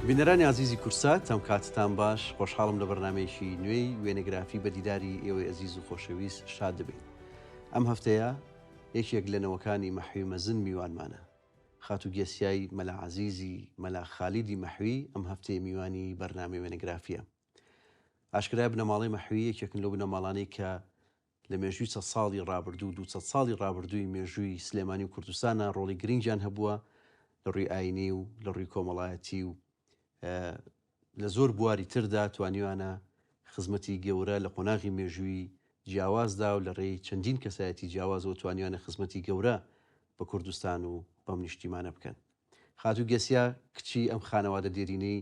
بینەرانی عزیزی کورسات ئەم کاتتان باش خۆشحاڵم لە بەرنمەیەکی نوێی وێنەگرافی بە دیداری ئێوەی ئەزیز و خۆشەویست شاد دەبین. ئەم هەفتەیە یەکێک لە نەوەکانی مەحوی مەزن میوانمانە. خاتو گێسیایی مەلا عزیزی مەلا خالیدی مەحوی ئەم هەفتەیە میوانی بەرنامەی وێنەگرافیە. ئاشکرای بنەماڵی مەحوی یەکێکن لەو بنەماڵانەی کە لە مێژووی 100 ساڵی ڕابردوو 200 ساڵی ڕابردووی مێژووی سلێمانی و کوردستانە ڕۆڵی گرنگیان هەبووە لە ڕووی ئاینی و لە ڕووی کۆمەڵایەتی و لە زۆر بواری تردا توانیوانە خزمەتی گەورە لە قۆناغی مێژووی جیاوازدا و لە ڕێی چەندین کەسایەتی جیاوازەوە توانیوانە خزمەتی گەورە بە کوردستان و بەم نیشتیمانە بکەن. خاتو گێسیا کچی ئەم خانەوادە دێرینەی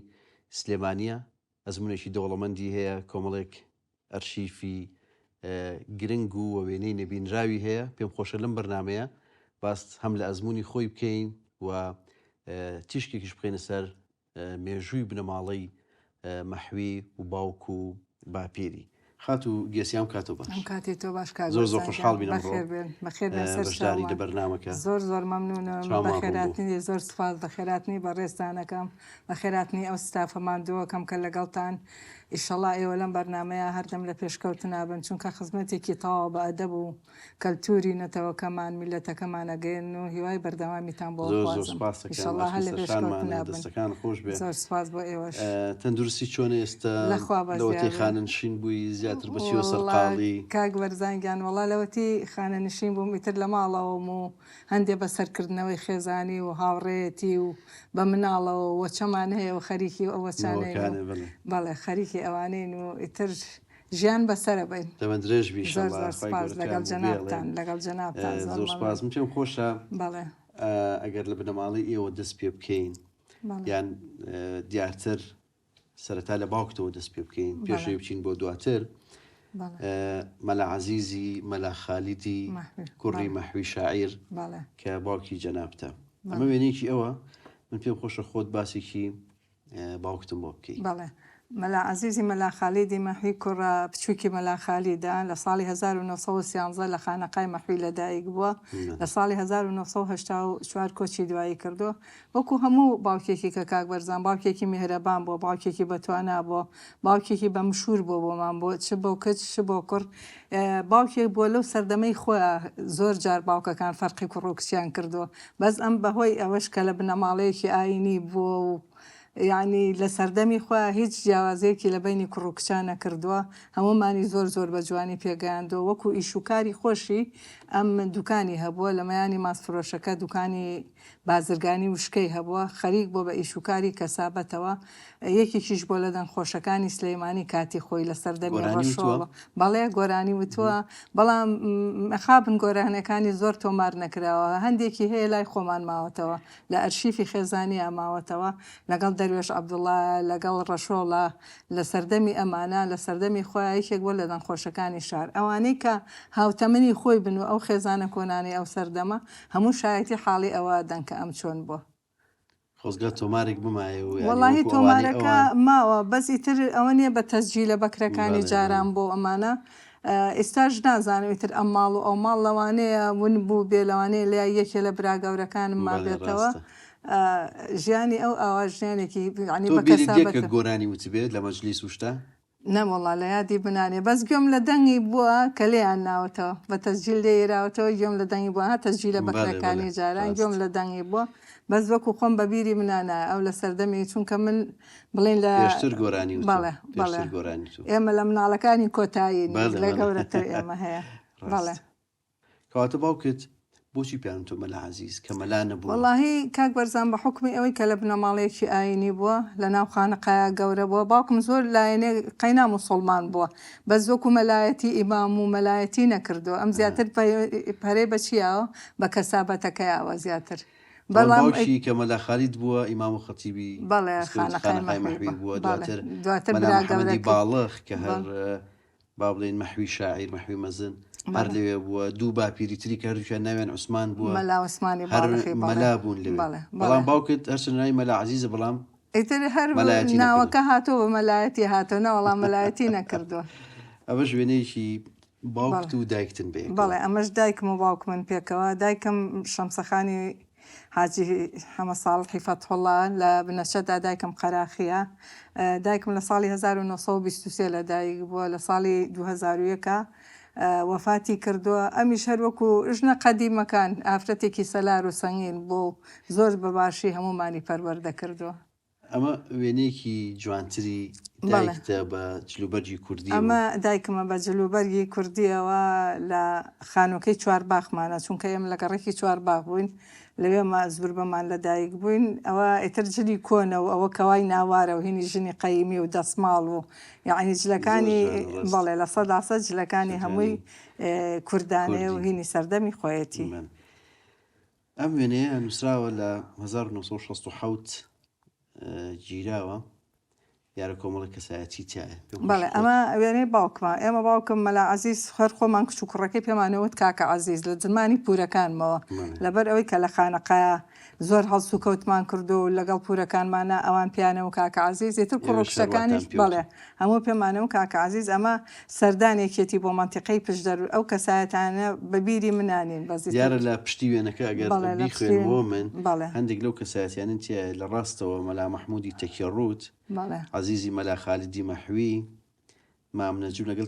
سلێمانیە، ئەزمونێکی دەوڵەمەندی هەیە، کۆمەڵێک ئەرشیفی گرنگ و وێنەی نەبینراوی هەیە. پێم خۆشە لەم بەرنمەیە باست هەم لە ئەزمموی خۆی بکەین و تیشکێکیش بخێنە سەر مێژووی بنەماڵەی مەحوی و باوک و باپیری. خاتو گێسیام کاتۆ باش. کاتی تۆ باش کار زۆر زۆر خۆشحاڵ بینم بەخێری لە بەرنامەکە زۆر مەمنونم بەخێراتنی زۆر سپاس بەخێراتنی بەڕێستانەکەم بەخێراتنی ئەو ستافەمان دووەکەم کە لەگەڵتان ئیشەڵا ئێوە لەم بەرنمەیە هەردەم لە پێشکەوتنابن چونکە خزمەتێکی تەواو بە ئەدەب و کەلتوری نەتەوەکەمان میلەتەکەمانەگەن و هیوای بەردەوامیتان بۆ دەستەکان خۆش بێ. زۆر سپاس بۆ ئێوەش. تەندروستی چۆن ئێستا لەوەتی خانەنشین بووی زیاتر بەچیوە سەرقاڵی کاک بەرزانگیان وڵا لەوەتی خانەنشین بووم ئیتر لە ماڵەوەم و هەندێک بەسەرکردنەوەی خێزانی و هاوڕێتی و بە مناڵەوە وەچەمان هەیە و خەریکی ئەوەچانێ بەڵێ خەریکی ئەوانین و ئیتر ژیان بەسرە بین. دەمە درێژبی لەگەڵ جەنابتان لەگەڵ جەنابتان زۆر سپاسم. پێم خۆشە ئەگەر لە بنەماڵی ئێوە دەست پێ بکەین یان دیارتر سەرەتا لە باوکتەوە دەست پێ بکەین پێشەوەی بچین بۆ دواتر. مەلا عزیزی مەلا خالیدی کوڕی مەحوی شاعیر کە باوکی جەنابتە. ئەمە وێنێکی ئەوە من پێم خۆشە خۆت باسێکی باوکتم بۆ بکەی. مەلا عزیزی مەلا خالیدی مەحوی کوڕە بچووکی مەلا خالیدا لە ساڵی 1913 لە خانەقای مەحوی لەدایک بووە. لە ساڵی 1984 کۆچی دوایی کردو. وەکو هەموو باوکێکی کە کاک بەرزان باوکێکی میهرەبان بۆ، باوکێکی بەتوانا بۆ، باوکێکی بە مشهور بۆ بۆمان بۆ چ بۆ کچ چ بۆ کوڕ. باوکێک بۆ لەو سەردەمەی خۆیان زۆر جار باوکەکان فەرقی کوڕ و کچیان کردو. بەس ئەم بەهۆی ئەوەش کە لە بنەماڵەیەکی ئاینی بووە و یعنی لە سەردەمی خۆ هیچ جیاوازەیەکی لە بینی کوڕ و کچانە کردووە. هەمومانی زۆر بە جوانی پێگەیاندەوە. وەکو ئیشوکاری خۆشی ئەم دوکانی هەبووە لە مەیانی ماسفرۆشەکە دوکانی بازرگانی وشکەی هەبووە خەریک بۆ بە ئیشوکاری کەسابەتەوە. یەکێکیش بۆ لە دەنگخۆشەکانی سلەیمانی کاتی خۆی لە سەردەمی ڕەشۆڵە بەڵێ گۆرانی وتووە، بەڵام مەخابن گۆرانەکانی زۆر تۆمار نەکراوە. هەندێکی هەیە لای خۆمان ماوەتەوە لە ئەرشیفی خێزانی ئاماوەتەوە لەگەڵ دەروێش عەبدوڵڵا لەگەڵ ڕەشۆڵە لە سەردەمی ئەمانە لە سەردەمی خۆیان یەکێک بۆ لە دەنگخۆشەکانی شار. ئەوانەی کە هاوتەمەنی خۆی بن و ئەو خێزانە کۆنانی ئەو سەردەمە هەموو شایەتی حاڵی ئەوە دەن کە ئەم چۆن بووە. خۆزگە تۆمارێک بمایە و وەڵاهی تۆمارەکە ماوە بەسی تر ئەوە نییە بە تەسجیلە بەکرەکانی جاران بۆ ئەمانە. ئێستاش نازانویتر ئەم ماڵ و ئەو ماڵ لەوانەیە ون بوو بێ لەوانەیە لە یەکێ لە براگەورەکانم ما بێتەوە. ژیانی ئەو ئاواژنیانێکی عنی بەکەسابەتە گۆرانی وتبێت لە مەجلیس وشتا نەوەڵا لە یادی بنانێ بەس گوێم لە دەنگی بووە کە لێیان ناوەتەوە بە تەسجیل لێراوەتەوە گوێم لە دەنگی بووە تەسجیلە بەکرەکانی جاران گوێم لە دەنگی بووە بەس وەکو خۆم بەبیری منانە ئەو لە سەردەمی چونکە من بڵێن لە پێشتر گۆرانی ئێمە لە مناڵەکانی کۆتایی لە گەورەتر ئێمە هەیە. بەڵێ کەواتە باوکت بۆچی پیان تۆ مەلا عزیز کە مەلا نەبووە؟ وەڵاهی کاک بەرزان بە حکمی ئەوەی کە لە بنەماڵەیەکی ئاینی بووە لە ناو خانەقایە گەورە بووە. باوکم زۆر لایەنێ قەینا موسڵمان بووە بەس وەکو مەلایەتی ئیمام و مەلایەتی نەکردووە. ئەم زیاتر پەرەی بەچیاوە بە کەسابەتەکەیەوە زیاتر. بەڵام کە مەلا خالید بووە ئیمام و خەتیبی بەڵێ خانەقای مەحوی بووە. دواتر مەلا محەممەدی باڵغ کە هەر با بڵێن مەحوی شاعیر مەحوی مەزن هەر لەوێ بووە. دوو باپیری تری کاریان ناوێن عوسمان بووە مەلا بوون لێ. بەڵام باوکت هەرچەنای مەلا عزیزە بەڵام ئیتر هەر ناوەکە هاتۆ بە مەلایەتی هاتۆ نەوەڵام مەلایەتی نەکردووە. ئەوەش وێنەیەکی باوکت و دایکتن بێ. بەڵێ ئەمەش دایکم و باوک من پێکەوە. دایکم شەمسەخانی حاجی حەمە ساڵحی فەتحوڵڵا لە بنەچەدا دایکم قەراخیە دایکم لە ساڵی 1923 لەدایک بووە لە ساڵی 2001 وەفاتی کردووە ئەمیش هەروەکو ژنە قەدیمەکان ئافرەتێکی سەلار و سەنگین بۆ زۆر بەباشی هەمومانی پەروەردە کردووە. ئەمە وێنەیەکی جوانتری دایکتە بە جلوبەرجی کوردی. ئەمە دایکمە بە جلوبەرگی کوردیەوە لە خانووەکەی چوارباخمانە چونکە ئێمە لە گەڕێکی چوارباخ بووین لەوێمە زور بەمان لە دایک بووین ئەوە ئیتر جلی کۆنە و ئەوە کەوای ناوارە و هینی ژنی قەیمی و دەسماڵ و یعنی جلەکانی بەڵێ لە سەداسە جلەکانی هەمووی کوردانێ و هینی سەردەمی خۆیەتی. ئەم وێنەیە نووسراوە لە 1967 گیراوە یارە کۆمەڵە کەسایەتی تایە. بەڵێ ئەمە وێنەی باوکمە ئێمە باوکم مەلا عەزیز خەر خۆمان کچ و کوڕەکەی پێمانەوت کاکە عەزیز لە زمانی پورەکانمەوە لەبەر ئەوەی کە لە خانەقەیە زۆر هەڵسو کەوتمان کردو و لەگەڵ پورەکانمانە ئەوان پیانە و کاکە عەزیز ئێتر کوڕکشەکانیش بەڵێ هەموو پێمانە و کاکە عەزیز ئەمە سەردانێکێتی بۆ منتیقەی پشدەر ئەو کەسایەتانە بەبیری منانین بەزی دیارە لە پشتی وێنەکە ئەگەر بیخوێنەوە من هەندێک لەو کەسایەتیانن تایە لە ڕاستەوە مەلا مەحموودی تەکیەڕووت عەزیزی مەلا خالیدی مەحوی مام نەجوو لەگەڵ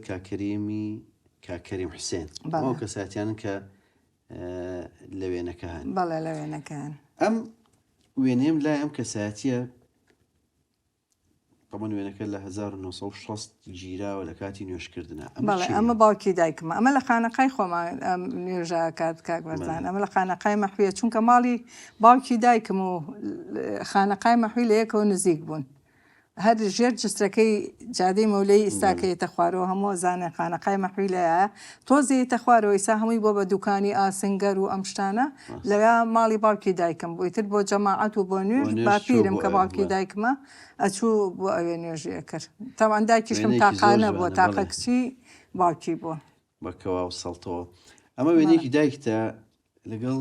کاکەریم حوسێن ئەو کەسایەتیانن کە لە وێنەکە هەن. بەڵێ لە وێنەکان ئەم وێنەیەم لای ئەم کەسایەتیە طبعاً وێنەکە لە 1960 گیراوە لە کاتی نوێشکردنە. بەڵێ ئەمە باوکی دایکمە ئەمە لە خانەقای خۆمان نوێژە کات کاک بەرزان ئەمە لە خانەقای مەحویە چونکە ماڵی باوکی دایکم و خانەقای مەحوی لە یەکەوە نزیک بوون. هەر ژێر جستەکەی جادەی مەولەی ئیساکەیەتە خوارەوە هەموو زانێ خانەقای مەحوی لایە تۆزێتە خوارەوە ئیسا هەمووی بۆ بە دوکانی ئاسنگەر و ئەم شتانە لەوێ ماڵی باوکی دایکم بوو ئیتر بۆ جەماعەت و بۆ نوێژ باپیرم کە باوکی دایکمە ئەچوو بۆ ئەوێ نوێژیە کرد تاوان دایکیشم تاقانە بووە تاقە کچی باوکی بووە بەکەوا و سەڵتەوە. ئەمە وێنەیەکی دایکتە لەگەڵ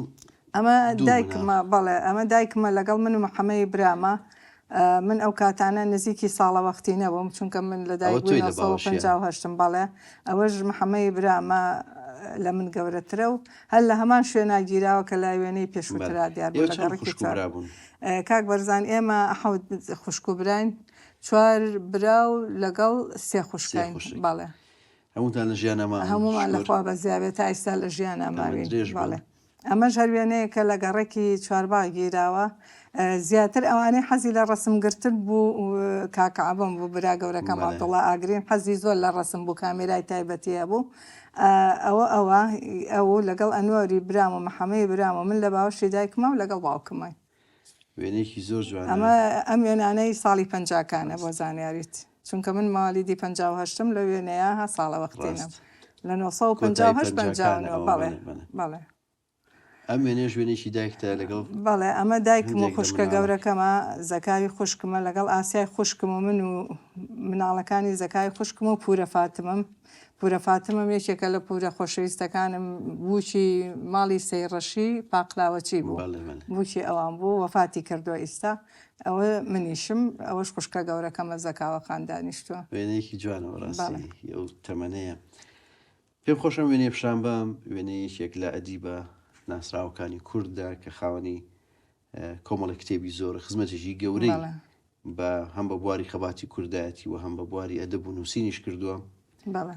ئەمە دایکمە بەڵێ ئەمە دایکمە لەگەڵ من و محەمەی برامە من ئەو کاتانە نزیکی ساڵە وەختی نەبووم چونکە من لە دایک 1950 بەڵێ ئەوەش محەمەی برامە لە من گەورەترە و هەر لە هەمان شوێنە گیراوە کە لای وێنەی پێشووترا دیار کاک بەرزان ئێمە حەوت خوشک و براین 4 برا و لەگەڵ 3 خوشکین بەڵێ هەمووتان لە ژیانەما هەمومان لەخوا بەزیابێت تا ئێستا لە ژیانەماوین بەڵێ ئەمەش هەروێنەیە کە لە گەڕێکی چوارباغ گیراوە زیاتر ئەوانەی حەزی لە ڕەسمگرتن بوو کاکەعبم بوو برا گەورەکەم عەبدوڵڵا ئاگرین حەزی زۆر لە ڕەسم بوو کامێرای تایبەتیە بوو ئەو لەگەڵ ئەنوەری برام و محەمەی برام و من لە باوەشی دایکمە و لەگەڵ باوکمە وێنەیەکی زۆر جوانە. ئەم وێنانەی ساڵی 50کانە بۆ زانیاریت چونکە من ماڵیدی 58 لە وێنەیە ها ساڵە وەختێنم لە 1950 بەڵێ ئەم وێنێ ژوێنێکی دایکتە لەگەڵ بەڵێ ئەمە دایکم و خوشکە گەورەکەمە زەکاوی خوشکمە لەگەڵ ئاسیای خوشکم و من و مناڵەکانی زەکای خوشکم و پورە فاتمم یەکێکە لە پورە خۆشەویستەکانم بووکی ماڵی سەیڕەشی پاقلاوەچی بوو بووکی ئەوان بوو وەفاتی کردووە ئێستا ئەوە منیشم ئەوەش خوشکە گەورەکەمە زەکاوە خاندانیشتووە. وێنەیەکی جوانەوە ڕاستی ئەو تەمەنەیە. پێم خۆشم وێنێ پیشان بام وێنەیەکێک لە ئەدیبە ناسراوەکانی کووردە کە خاوەنی کۆمەڵە کتێبی زۆر خزمەتێکی گەورەی بە هەم بە بواری خەباتی کوردایەتی و هەم بە بواری ئەدەب و نووسینیش کردووە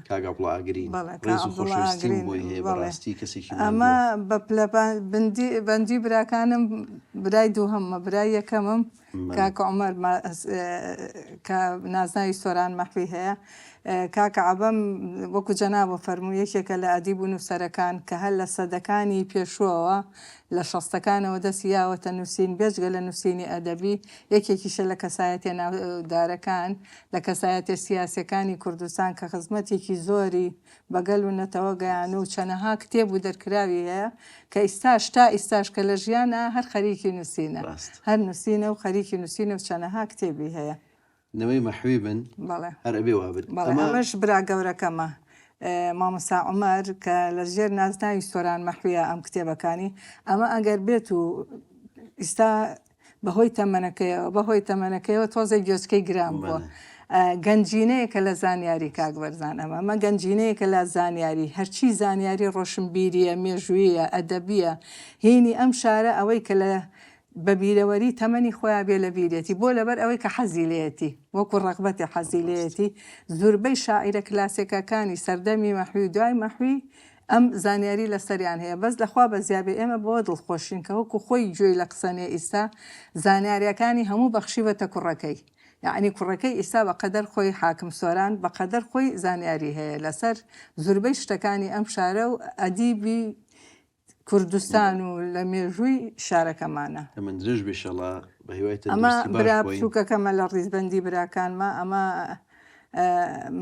کاک عەبدوڵڵا ئاگرین ڕێز و خۆشەویستیم بۆی هەیە بەڕاستی کەسێکی ئەمە بە بەندی براکانم برای دووهەممە برای یەکەمم کاکە عومەر کە نازناوی سۆران مەحوی هەیە کاکە عەبەم وەکو جەنابە فەرموو یەکێکە لە ئەدیب و نووسەرەکان کە هەر لە سەدەکانی پێشووەوە لە 60ەکانەوە دەستی یاوەتە نووسین بێجگە لە نووسینی ئەدەبی یەکێکیشە لە کەسایەتە ناودارەکان لە کەسایەتە سیاسەکانی کوردستان کە خزمەتێکی زۆری بەگەل و نەتەوە گەیانە و چەنەها کتێب و دەرکراوی هەیە کە ئیستاش کە لە ژیانە هەر خەریکی نووسینە هەر نووسینە و خەریکی نووسینە و چەنەها کتێبی هەیە. نەوەی مەحوی بن هەر ئەبێ وابن. ئەمەش برا گەورەکەمە مامۆستا عومەر کە لە ژێر نازناوی سۆران مەحویە ئەم کتێبەکانی ئەمە ئەگەر بێت و ئیستا بەهۆی تەمەنەکەیەوە تۆزێک گوێچکەی گران بووە گەنجینەیەکە لە زانیاری کاکبەرزان ئەمە گەنجینەیەکە لە زانیاری هەرچی زانیاری ڕۆشنبیریە مێژوویە ئەدەبیە هینی ئەم شارە ئەوەی کە لە بەبیرەوەری تەمەنی خۆیان بێ لە بیرێتی بۆ لەبەر ئەوەی کە حەزیلەتی وەکو ڕەغبەتی حەزیلەتی زۆربەی شاعیرە کلاسیکەکانی سەردەمی مەحوی دوای مەحوی ئەم زانیاری لەسەریان هەیە بەس لەخوا بە زیابێ ئێمە بۆ دڵخۆشین کە وەکو خۆی گوێی لە قسەنێ ئیستا زانیاریەکانی هەموو بەخشیوەتە کوڕەکەی یعنی کوڕەکەی ئیستا بەقەدەر خۆی حاکم سۆران بەقەدەر خۆی زانیاری هەیە لەسەر زۆربەی شتەکانی ئەم شارە و ئەدیبی کوردستان و لە مێژووی شارەکەمانە من درێژ بێشەڵا بە هیوای ئەمە برا بچووکەکەمە لە ڕیزبەندی براکانمە ئەمە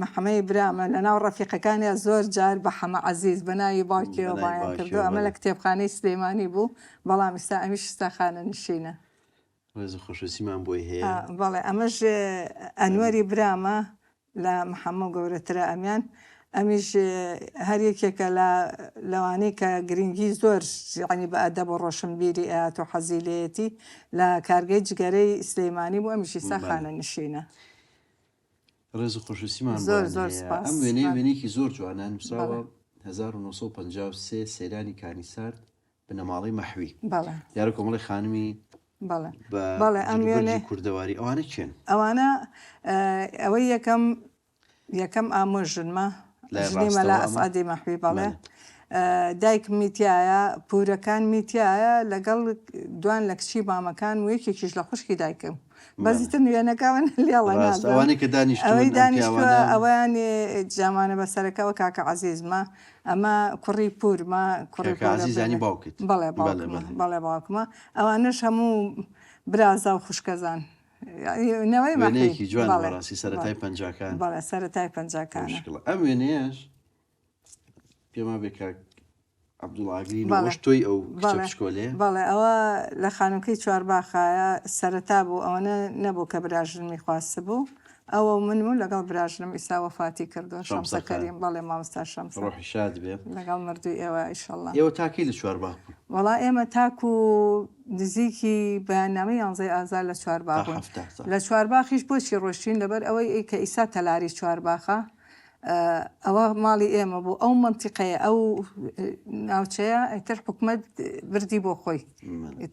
محەمەی برامە لە ناو ڕەفیقەکانی زۆر جار بە حەمە عەزیز بەناوی باوکیەوە بایان کردو ئەمە لە کتێبخانەی سلێمانی بوو بەڵام ئێستا ئەمیش ستاخانە نشینە ڕێز خۆشەویستیمان بۆی هەیە بەڵێ ئەمەش ئەنوەری برامە لە محەممە گەورەترە ئەمیان ئەمیش هەر یەکێکە لەوانەی کە گرنگی زۆر عنی بە ئەدەب و ڕۆشنبیری ئاات و حەزیلەتی لە کارگەی جگەرەی سلەیمانی بوو ئەمیشی ساخانە نشینە ڕێز خۆشەویستیمان زۆر زۆر سپاس ئەم وێنەیەکی زۆر جوانان نووسراوە 1953 سەیرانی کانیسار بنەماڵی مەحوی دیارە کۆمەڵی خانمی بەڵێ ئەم وێنێ کوردەواری ئەوانە چێن ئەوانە ئەوەی یەکەم ئامۆژنمە ژنی مەلا ئەسعەدی مەحوی بەڵێ دایک میتیایە پورەکان میتیایە لەگەڵ دوان لە کچی مامەکان و یەکێکیش لە خوشکی دایکم بەزیتر نوێنەکەون لێڵەوانەی کە ئەوەی دانیشتووە ئەویان جامانە بەسەرەکەەوە کاکە عەزیزمە ئەمە کوڕی پورمە کوڕی باوکت بەڵێ باوکمە ئەوانش هەموو برازا و خوشکەزان نەوەی وێنەیەکی جوان ڕاستی سەرەتای پەنجاکان بەڵێ سەرەتای پەنجاکانە ئەم وێنەیەش پێما بێ کاک عەبدوڵاگرین وەش تۆی ئەو کچەشکۆلێ بەڵێ ئەوە لە خانووکەی چوارباخایە سەرەتا بوو ئەوەنە نەبوو کە براژنمی خواستە بوو ئەوە منمون لەگەڵ براژنم ئیسا وەفاتی کردو شەمسەکەریم بەڵێ مامۆستا شەمس ڕۆحی شاد بێ لەگەڵ مردووی ئێوە ئیشەڵڵا ئێوە تاکەی لە چوارباخ وەڵا ئێمە تاکو نزیکی بەیاننامەی 11 ئازار لە چوارباخ لە چوارباخیش بۆچی ڕۆشتین لەبەر ئەوەی کە ئیسا تەلاری چوارباخە ئەوە ماڵی ئێمە بوو ئەو منتیقەیە ئەو ناوچەیە ئەتر حکومەت بردی بۆ خۆی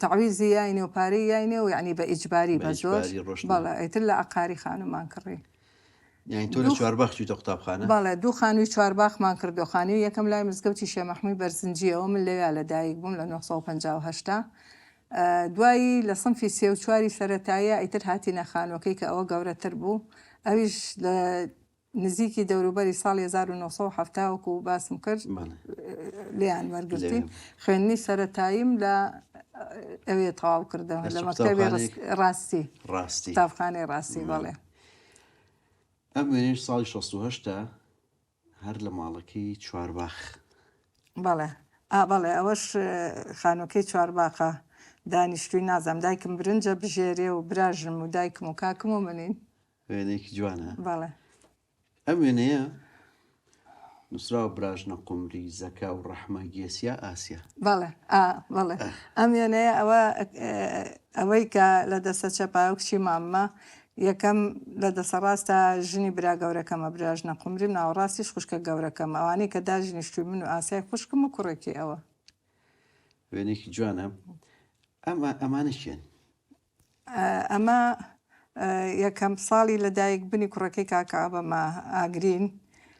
تەعویزی یاینێ و پارەی یاینێ و یعنی بە ئیجباری بە زۆر بەڵێ ئەتر لە عەقاری خانومان کڕی یعنی تۆ لە چوارباخ چوویتە قوتابخانە بەڵێ دوو خانووی چوارباخمان کردو خانووی یەکەم لای مزگەوتی شێخ مەحموود بەرزنجیەوە من لەوێ لەدایک بووم لە 1950 دوایی لە سنفی 34 سەرەتاییە ئیتر هاتیینە خانووەکەی کە ئەوە گەورەتر بوو ئەویش لە نزیکی دەوروبەری ساڵی 1970 وەکو باسم کرد لیان وەرگرتین خوێندنی سەرەتاییم لە ئەوێ تەواو کردەوە لە مەکتەبی ڕاستی قوتابخانەی ڕاستی بەڵێ ئەم وێنەش ساڵی 68 هەر لە ماڵەکەی چوارباخ بەڵێ بەڵێ ئەوەش خانووکەی چوارباخە دانیشتووی نازام دایکم برنجە بژێرێ و براژم و دایکم و کاکم و منین وێنەیەکی جوانە بەڵێ ئەم وێنەیە نووسراوە براژنە قومری زەکا و ڕەحمە گێسیا ئاسیا بەڵێ بەڵێ ئەم وێنەیە ئەوەی کە لە دەستە چەپاو کچی ماممە یەکەم لە دەسەڕاستە ژنی برا گەورەکەمە براژنە قومریم ناوەڕاستیش خوشکە گەورەکەم ئەوانەی کە داژنیشتوی من و ئاسیای خوشکم و کوڕێکی ئەوە وێنێکی جوانە ئەمانە چێن ئەمە یەکەم ساڵی لەدایک بنی کوڕەکەی کاکە بەمە ئاگرین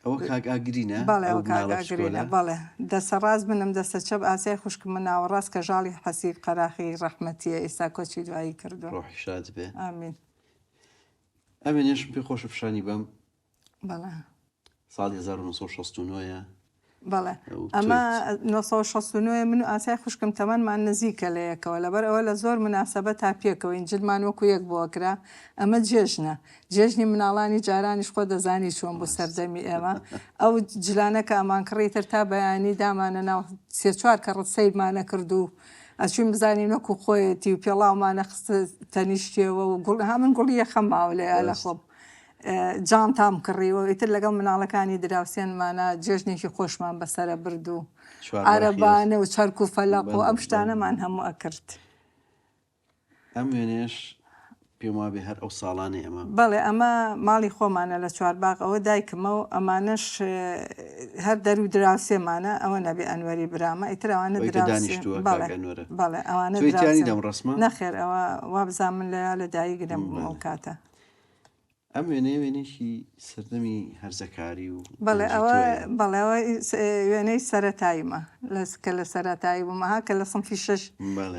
ئەوە کاک ئاگرینە بەڵێ ئەو کاگرینە بەڵێ دەسەڕاست بنم دەستە چەپ ئاسیای خوشکم من ناوەڕاست کە ژاڵی حەسیب قەراخی ڕەحمەتیە ئێستا کۆچی دوایی کردو ڕۆحی شاد بێ ئامین ئەمێنێشم پێ خۆشە فشانی بەم بەڵێ ساڵی 1969 بەڵێ ئەمە 1969 من و ئاسای خوشکم تەمەنمان نزیکە لە یەکەوە لەبەر ئەوە لە زۆر مناسەبە تا پێکەوە ئینجلمان وەکو یەک بۆکرا ئەمە جێژنە جێژنی مناڵانی جارانیش خۆ دەزانی چۆن بۆ سەردەمی ئێمە ئەو جلانەکە ئەمان کڕیتر تا بەیانی دامانە ناو سێ چوار کە ڕسەیمانە کرد و ئەچوین بزانین وەکو خۆیەتی و پێڵاومانە خستە تەنیشتێەوە و من گوڵی یەخەم ماوە لێ لە خۆم جان تام کڕیەوە ئیتر لەگەڵ مناڵەکانی دراوسێنمانە جێژنێکی خۆشمان بەسرە برد و عەرەبانە و چەرک و فەلەق و ئەم شتانەمان هەموو ئەکرد ئەم وێنێش پێم وابێ هەر ئەو ساڵانەی ئەمە بەڵێ ئەمە ماڵی خۆمانە لە چوارباغ ئەوە دایکمە و ئەمانش هەر دەرو دراوسێمانە ئەوە نەبێ ئەنوەری برامە ئیتر ئەوانە دانیشتووە کاگەنوەرە بەڵێ ئەوانە توێتیانی دەم ڕسمە نەخێر ئەوە وا بزان من لە دایکگرم ئەو کاتە ئەم وێنەیەوێنێکی سەردەمی هەرزەکاری و بەڵێ ئەوە وێنەی سەرەتاییمە کە لە سەرەتایی بوومەها کە لە سنفی 6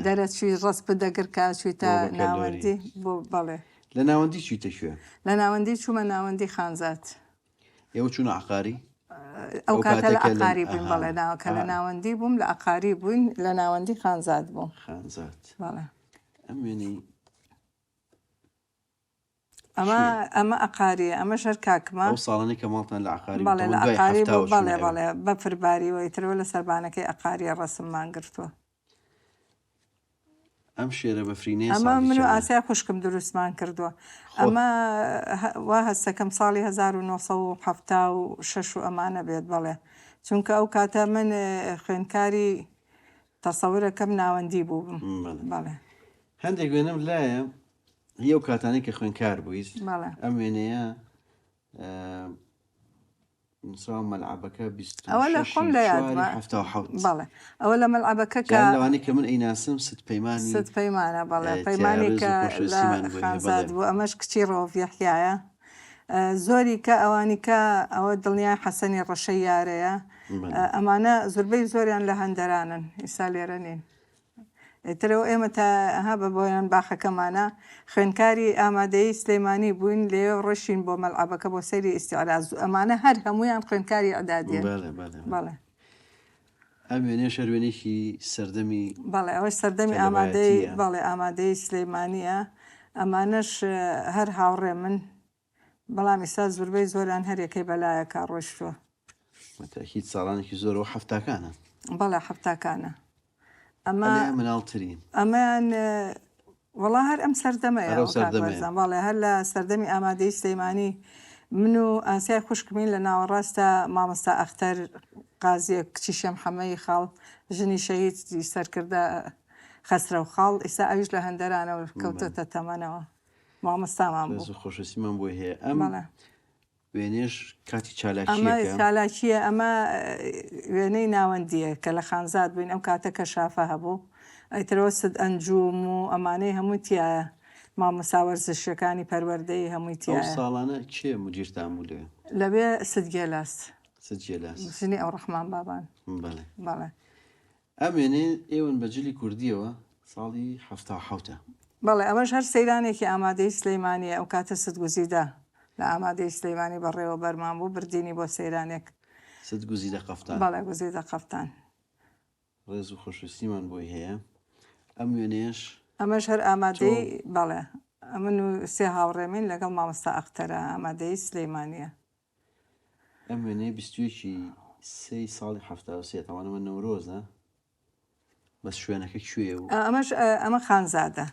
دەرەچووی ڕست بدەگرکە چوویتە ناوەندی بۆ بەڵێ لە ناوەندی چیتە کوێ لە ناوەندی چوومە ناوەندی خانزات ئێوە چوونە عقاری ئەو کاتە لە ئەقاری بووین بەڵێ کە لە ناوەندی بووم لە ئەقاری بووین لە ناوەندی خانزات بووم خانزات بەڵێ ئەم وێنەی ئەمە ئەقاریە ئەمە شەر کاکمە ئەو ساڵانی کە ماڵتان لە عقاری بەڵێ لە ئەقاری بەڵێ بە فرباریەوەی ترەوە لە سەربانەکەی ئەقاریە ڕەسممان گرتووە ئەم شێرە بەفرینێ ئەمە من و ئاسیا خوشکم دروستمان کردووە ئەمە وا هەستەکەم ساڵی 1976 و ئەمانە بێت بەڵێ چونکە ئەو کاتە من خوێندکاری تەسەورەکەم ناوەندی بووم بەڵێ هەندێک وێنەم لایە هی ئەو کاتانی کە خوێنکار بوویت ئەم وێنەیە نووسراوە مەلعەبەکە ئەوە لە خۆم لە یادمە بەڵێ ئەوە لە مەلعەبەکە کە لەوانی کە من ئەیناسم ست پەیمانە بەڵێ پەیمانی کە لە خانزاد بوو ئەمەش کچی ڕۆڤ یەحیایە زۆری کە ئەوانی کە ئەوە دڵنیای حەسەنی ڕەشەی یارەیە ئەمانە زۆربەی زۆریان لە هەندەرانن ئیسا لێرە نین ترەوە ئێمە تا بە بۆیان باخەکەمانە خوێنکاری ئامادەی سلەیمانی بووین لێ ڕۆشین بۆ مەلعەبەکە بۆ سەیری ئیستیعراض ئەمانە هەر هەموویان خوێنکاری ئەعدادیە بەڵێ ئەم وێنەیە شەروێنێکی سەردەمی بەڵێ ئەوەش سەردەمی ئامادەی بەڵێ ئامادەی سلەیمانیە ئەمانەش هەر هاوڕێ من بەڵام ئێستا زۆربەی زۆران هەرێکەی بەلایە کا ڕۆشتووە هیچ ساڵانێکی زۆرەوە هەفتاکانە بەڵێ هەفتاکانە ئەمە مناڵترین ئەمەیان وەڵا هەر ئەم سەردەمەیە بەڵێ هەر لە سەردەمی ئامادەی سلەیمانی من و ئاسیای خوشکمین لە ناوەڕاستە مامۆستا ئەختەر قازیە کچی شەمحەمەی خاڵ ژنی شەهیدی سەرکردە خەسرە و خاڵ ئێستا ئەویش لە هەندەرانەوە کەوتۆتە تەمەنەوە مامۆستامان بوو خۆشەویستیمان بۆ هەیە ئەم وێنێش کاتی ئەمە چالاکیە ئەمە وێنەی ناوەندیە کە لە خانزاد بووین ئەم کاتە کە شافە هەبوو ئەیترەوە سد ئەنجوم و ئەمانەی هەمووی تایە مامۆستا وەرزشەکانی پەروەردەی هەمووی تایە ساڵانە کێ مدیرتان بوو لەوێ سدگێلاس ژنی ئەو ڕەحمان بابان بەڵێ ئەم وێنێ ئێوەن بەجلی کوردیەوە ساڵی 1970 بەڵێ ئەمەش هەر سەیرانێکی ئامادەی سلەیمانیە ئەو کاتە سدگوزیدا لە ئامادەی سلەیمانی بەڕێوە بەرمان بوو بردینی بۆ سەیرانێک گوزیدە قەفتان بەڵێ گوزیدە قەفتان ڕێز و خۆشویستیمان بۆی هەیە ئەم وێنێش ئەمەش هەر ئامادەی بەڵێ من و سێ هاوڕێمین لەگەڵ مامۆستا ئەختەرە ئامادەی سلەیمانیە ئەم وێنەیە 23 ساڵی 73 ئەوانەمە نەورۆزە بەس شوێنەکە کوێ و ئەمە خانزادە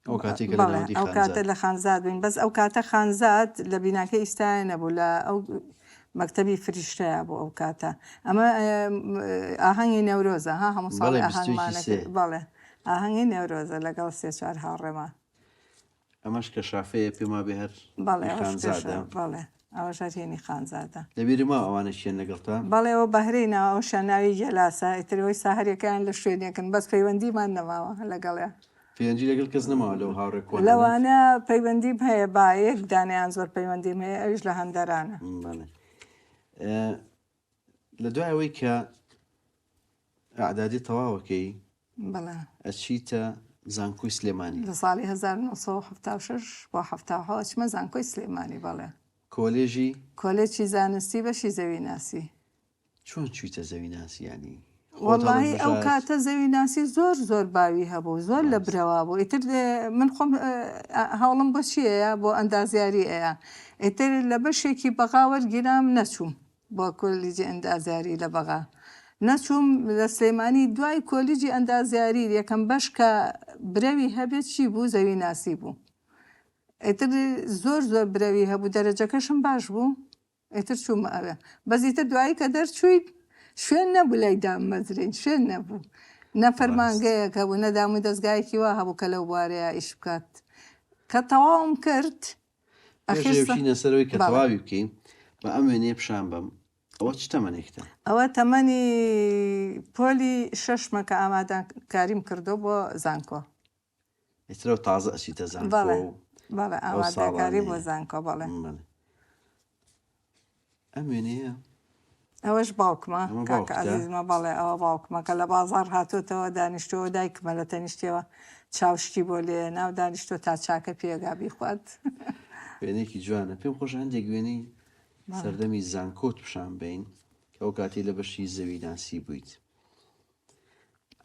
ئەو کاتە لە خانزاد بووین بەس ئەو کاتە خانزاد لە بیناکە ئیستایە نەبوو لە ئەو مەکتەبی فریشتەیە بوو ئەو کاتە ئەمە ئاهەنگی نەورۆزە هەموو ساڵی ئاهەنگمانە بەڵێ ئاهەنگی نەورۆزە لەگەڵ 3-4 هاوڕێمە ئەمەش کە شافەیە پێما بێ هەر بەڵێ ئەوە شارهێنی خانزادە لەبیرما ئەوانە شوێن لەگەڵتا بەڵێ ئەوە بەهرەینەوە ئەو شاناوی جەلاسە ئیترەوەی ساهەرەکان لە شوێنێکن بەس پەیوەندیمان نەماوە لەگەڵێ پەیوەندی لەگەڵ کەس نەماوە لەو هاوڕێک لەوانە پەیوەندیم هەیە باەک دانیان زۆر پەیوەندیم هەیە ئەویش لە هەندەرانە لە دوای ئەوەی کە ئەعدادی تەواوەکەی بەڵێ ئەچیتە زانکۆی سلێمانی لە ساڵی 1976 بۆ 1970 چمە زانکۆی سلێمانی بەڵێ کۆلێجی زانستی بەشی زەوی ناسی چۆن چویتە زەوی ناسی ینی وەڵاهی ئەو کاتە زەوی ناسی زۆر باوی هەبوو زۆر لە برەوە بوو ئیتر من خۆم هەوڵم بۆ چیەیە بۆ ئەندازیاری ئەیە ئیتر لە بەشێکی بەغا وەرگیرام نەچووم بۆ کۆلیجی ئەندازیاری لە بەغا نەچووم لە سلێمانی دوای کۆلیجی ئەندازیاری یەکەم بەش کە برەوی هەبێت چی بوو زەوی ناسی بوو ئیتر زۆر برەوی هەبوو دەرەجەکەشم باش بوو ئیتر چوومە ئەوێ بەزیتر دوایی کە دەرچوویت شوێن نەبوو لای دامەزرین شوێن نەبوو نەفەرمانگەیەکە بوو نەدام و دەستگایەکی وا هەبوو کە لەو بوارەیە ئیش بکات کە تەواوم کرد ئەخێشینە سەرەوەی کە تەواوی بکەین بە ئەم وێنێ پیشان بم ئەوە چ تەمەنێکتە؟ ئەوە تەمەنی پۆلی 6مە کە ئامادەکاریم کردو بۆ زانکۆ. ئێترە تازە ئەچیتە زانکۆ. بەڵێ ئامادەکاری بۆ زانکۆ. بەڵێ ئەم وێنەیە ئەوەش باوکمە کاکە عەزیزمە. بەڵێ ئەوە باوکمە کە لە بازاڕ هاتوتەوە دانیشتەوە دایکمە لە تەنیشتەوە چاوشتی بۆ لێ ناو دانیشتۆ تا چاکە پێگا بیخوات. وێنێکی جوانە. پێم خۆش هەندێک وێنەی سەردەمی زانکۆت پیشان بین کە ئەو کاتی لە بەشی زەویناسی بوویت.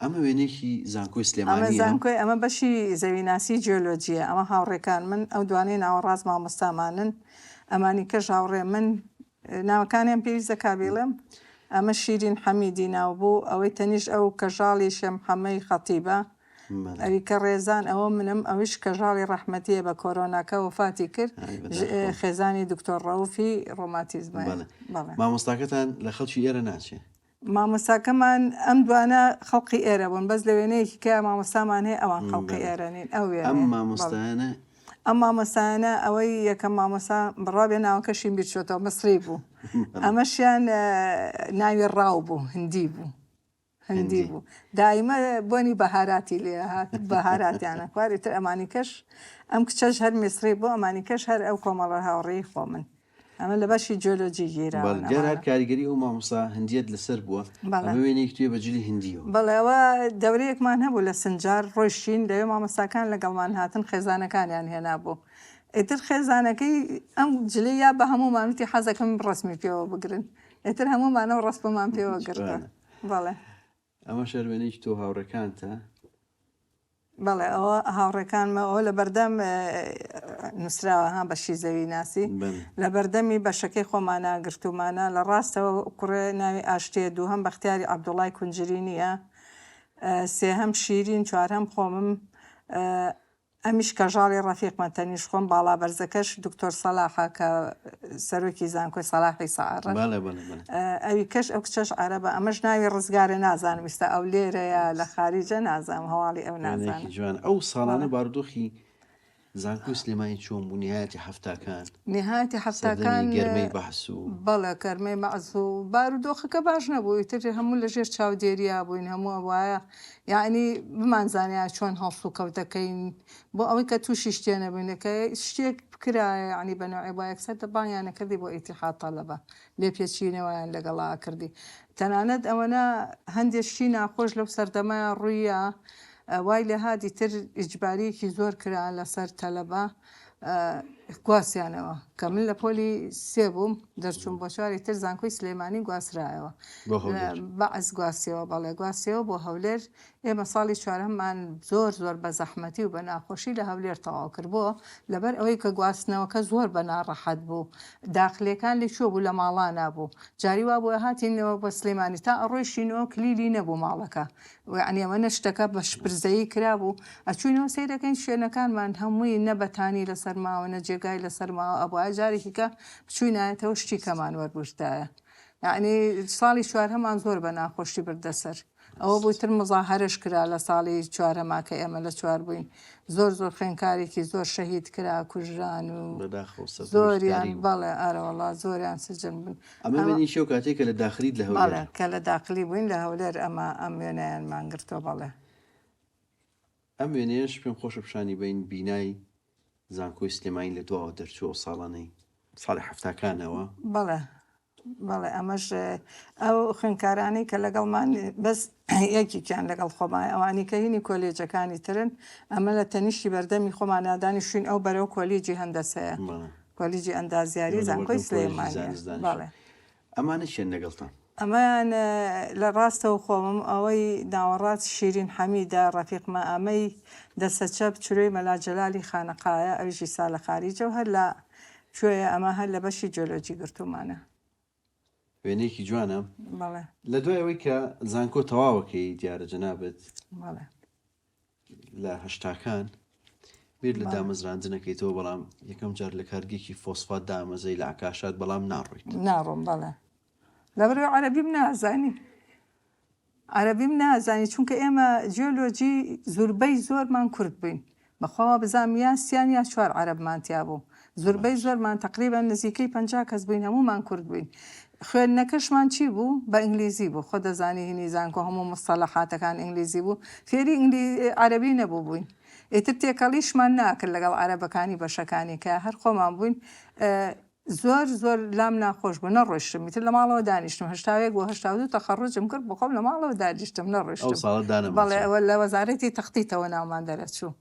ئەمە وێنێکی زانکۆی سلێمانیە. زانکۆی ئەمە بەشی زەویناسی جیۆلۆجیە. ئەمە هاوڕێکان من ئەو دوانەی ناوەڕاست مامۆستامانن. ئەمانی کەش هاوڕێ من ناوەکانیان پێویستە کابێڵم. ئەمە شیرین حەمیدی ناو بوو. ئەوەی تەنیش ئەو کەژاڵی شەمحەمەی خەتیبە ئەوی کە ڕێزان ئەوە منم. ئەوش کەژاڵی ڕەحمەتیە بە کۆرۆناکە وفاتی کرد. خێزانی دکتۆر ڕەوفی ڕۆماتیزمە. مامۆستاکەتان لە خەڵکی ئێرە ناچێ؟ مامۆستاکەمان ئەم دوانە خەڵقی ئێرە بوون بەس لە وێنەیەکی کە مامۆستامان هەیە ئەوان خەڵقی ئێرەنین. ئەو ئەم مامۆستایانە ئەم مامۆستایانە ئەوەی یەکەم مامۆستا بڕابێ ناوەکەشین بیرچۆتەوە مەسری بوو. ئەمەشیان ناوی ڕاو بوو هەندی بوو. هەندی بوو دایمە بۆنی بەهاراتی لێ هات بەهاراتیانە خواری تر ئەمانی کەش ئەم کچەش هەر میسری بوو ئەمانی کەش هەر ئەو کۆمەڵە هاوڕێی خۆ من. ئەمە لە بەشی جیۆلۆجی گیراوە. هەر کاریگەری ئەو مامۆستا هەندیەت لەسەر بووە. ئەمە وێنێک توێ بەجلی هەندیەوە. بەڵێەوە دەورەیەکمان هەبوو لە سنجار ڕۆیشتین لەوێ مامۆستاکان لەگەڵمان هاتن خێزانەکانیان هێنا بوو. ئیتر خێزانەکەی ئەم جلێ یا بە هەمومانوتی حەزەکەم ڕسمی پێوە بگرن. ئیتر هەمومانەوە ڕستپمان پێوە گرتە. بەڵێ ئەمە شەروێنێکی تۆ هاوڕەکانتە؟ بەڵێ ئەوە هاوڕێکانمە. ئەوە لە بەردەم نووسراوە ها بەشی زەویناسی لە بەردەمی بەشەکەی خۆمانە گرتومانە. لە ڕاستەوە کوڕێ ناوی ئاشتێ، دووهەم بەختیاری عەبدوڵای کونجرینیە، سێهەم شیرین، چوارهەم خۆمم. ئەمیش کەژاڵی ڕەفیقمە تەنیش خۆم. باڵا بەرزەکەش دکتۆر سەلاحە کە سەرۆکی زانکۆی سەلاحی سەعارە. ئەوی کەش ئەو کچەش عەرەبە. ئەمەش ناوی ڕزگارە نازانم ویستە ئەو لێرەیە لە خاریجە نازانم هەواڵی ئەو نازانم. جوان ئەو ساڵانە بارودۆخی زانکۆی سلێمانی چۆن بوو؟ نهایەتی هەفتاکان نهایەتی هەفتاکان گەرمەی بەحس و بەڵێ گەرمەی بەحس و بارودۆخەکە باش نەبوو. تر هەموو لەژێر چاودێریا بووین هەموو وایە یعنی بمانزانیا چۆن هەڵس و کەوتەکەین بۆ ئەوەی کە تووشی شتێ نەبووینەکە شتێک بکرایە ینی بەنەوەی با یەکسەر دەبانیانە کردی بۆ ئیتیحاد تەڵەبە لێ پێچینەوەیان لەگەڵا کردی. تەنانەت ئەوەنە هەندێشتی ناخۆش لەو سەردەمایە ڕوویە وای لە هادی تر ئیجباریەکی زۆر کرا لەسەر تەلەبە گواسیانەوە کە من لە پۆلی سێ بووم دەرچوون بۆ چواری تر زانکۆی سلێمانی گواسرایەوە بەعز گواسیەوە. بەڵێ گواسیەوە بۆ هەولێر. ئێمە ساڵی چوارەممان زۆر زۆر بە زەحمەتی و بە ناخۆشی لە هەولێر تەواو کردبووە لەبەر ئەوەی کە گواستنەوەکە زۆر بە ناڕەحەت بوو. داخلەکان لێ چۆ بوو لە ماڵا نابوو. جاری وا بۆ هاتینەوە بە سلێمانی تا ئەڕۆیشتینەوە کلیلی نەبوو ماڵەکە. یعنی ئەمە شتەکە بە شپرزەیی کرابوو. ئەچوینەوە سەیرەکەین شوێنەکانمان هەمووی نەبەتانی لەسەر ماوە نەجێگای لەسەر ماوە ئەبووە جارێکیکە بچوینایەتەوە شتی کەمان وەربشتایە. یعنی ساڵی چوارهەمان زۆر بە ناخۆشی بردەسەر. ئەوە بوویتر مزاهرەش کرا لە ساڵی چوارەما کە ئێمە لە چوار بووین. زۆر زۆر خوێنکارێکی زۆر شەهید کرا کوژران و زۆریان. بەڵێ ئارەوەڵا زۆریان سجن بن. ئەمەنی شێو کاتێککە لە داخلیت لە هەولێر کە لە داخلی بووین لە هەولێر ئەمە ئەم وێنەیانمان گرتەوە. بەڵێ ئەم وێنەیەش پێم خۆشە پیشانی بین بینای زانکۆی سلێمانی لە دواوە دەرچووە ساڵانەی ساڵی هەفتاکانەوە. بەڵێ بەڵێ ئەمەش ئەو خوێنکارانی کە لەگەڵمان بەس یەکیان لەگەڵ خۆمان ئەوانی کە هینی کۆلێجەکانی ترن ئەمە لە تەنیشتی بەردەمی خۆمانادانی شوین ئەو بەرەو کۆلیجی هەندەسەیە کۆلیجی ئەندازیاری زانکۆی سلێمانی. بەڵێ ئەمانە چێن لەگەڵتان؟ ئەمەیان لە ڕاستەوە خۆمم ئەوەی ناوەڕات شیرین حەمیدە ڕەفیقمە ئەمەی دەسەچەپ چروی مەلاجەلالی خانەقایە ئەویشی ساڵە خاریجە و هەر لە کوێیە ئەمە هەر لە بەشی جیۆلۆجی گرتومانە. وێنەیەکی جوانە. لە دوایەوەی کە زانکۆ تەواوەکەی دیارە جەنابەت لە هەشتاکان بیر لە دامەزراندنەکەیتەوە بەڵام یەکەم جار لە کارگێکی فۆسفات دامەزەی لە عکاشات بەڵام ناڕۆیت. ناڕۆم. بەڵێ لەبەرەوەی عەرەبیم نازانی. عەرەبیم نازانی چونکە ئێمە جیۆلۆجی زوربەی زۆرمان کورد بووین بەخوا بزانام یاسیان یا 4 عەرەبمان تیا بوو زۆربەی زۆرمان تقریبا نزیکەی 50 کەس بووین هەمومان کورد بووین خوێندنەکەشمان چی بوو بە ئینگلیزی بوو خۆ دەزانی هینی زانکۆ هەموو مستەلەحاتەکان ئینگلیزی بوو فێری عەرەبی نەبوو بووین ئیتر تێکەڵیشمان ناکرد لەگەڵ عەرەبەکانی بەشەکانی کە هەر خۆمان بووین زۆر لام ناخۆش بوو نەڕۆیشتم میتر لە ماڵەوە دانیشتم هەشتاوێک بۆ 82 تەخەڕوجم کرد بۆ خۆم لە ماڵەوە دانیشتم نەڕۆیشتم بەڵێ ئەوە لە وەزارەتی تەختیتەوە ناومان دەرەچوو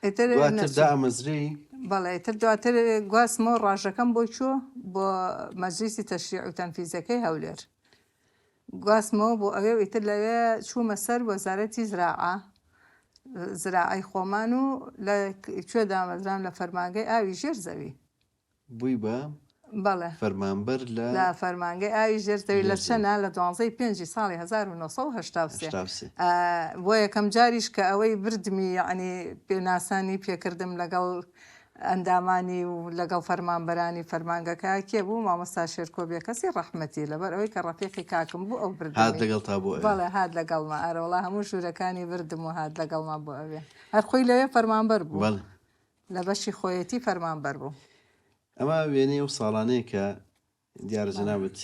ئەمەزری بەڵێ تر دواتر گواستمەوە ڕاژەکەم بۆ چووە بۆ مەجلیسی تەشریع و تەنفیزەکەی هەولێر گواستمەوە بۆ ئەوێ ئیتر لەوێ چوومە سەر وەزارەتی زراعەی خۆمان و لە کوێ دامەزران لە فەرمانگەی ئاوی ژێر زەوی بووی بە بەڵێ فەرمانبەر لە فەرمانگەی ئاوی ژێر زەوی لە چەنە لە 12 ساڵی 1970 بۆ یەکەم جاریش کە ئەوەی بردمی یعنی پێناسانی پێکردم لەگەڵ ئەندامانی و لەگەڵ فەرمانبەرانی فەرمانگەکە کێ بوو مامۆستا شێرکۆبیە کەسی ڕەحمەتی لەبەر ئەوەی کە ڕەفیقی کاکم بوو ئەو برد لەگەڵ تا بۆ بەڵێ هات لەگەڵما ئەرەوڵا هەموو ژوورەکانی بردم و هات لەگەڵما بۆ ئەوێ هەر خۆی لەوێ فەرمانبەر بوو لە بەشی خۆیەتی فەرمانبەر بوو ئەمە وێنەی و ساڵانەیە کە دیارە جەنابەت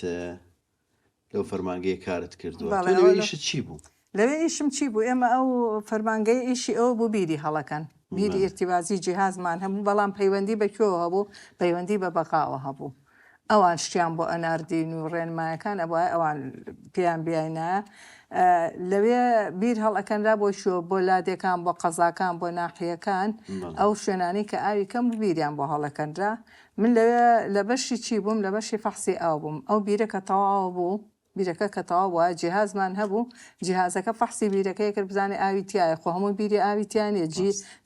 لەو فەرمانگەیە کارت کردووە لەوێیشت چی بوو لەوێ ئیشم چی بوو ئێمە ئەو فەرمانگەی ئیشی ئەوە بوو بیری هەڵەکەن بیری ئێرتیبازی جیهازمان هەموو بەڵام پەیوەندی بەکوێوە هەبوو پەیوەندی بە بەقاوە هەبوو ئەوان شتیان بۆ ئەناردین و ڕێنمایەکان ئەوە ئەوان پێیان بیاینە لەوێ بیر هەڵەکەنرا بۆ شوە بۆ لادێکان بۆ قەزاکان بۆ ناحیەکان ئەو شوێنانی کە ئاوی کەم بیریان بۆ هەڵەکەنرا من لەوێ لە بەشی چی بووم لە بەشی فەحسی ئاو بووم ئەو بیرەکە تەواو بوو بیرەکە کە تەواو بووە جیهازمان هەبوو جیهازەکە فەحسی بیرەکەی کرد بزانێ ئاوی تایە خۆ هەموو بیری ئاوی تیانێ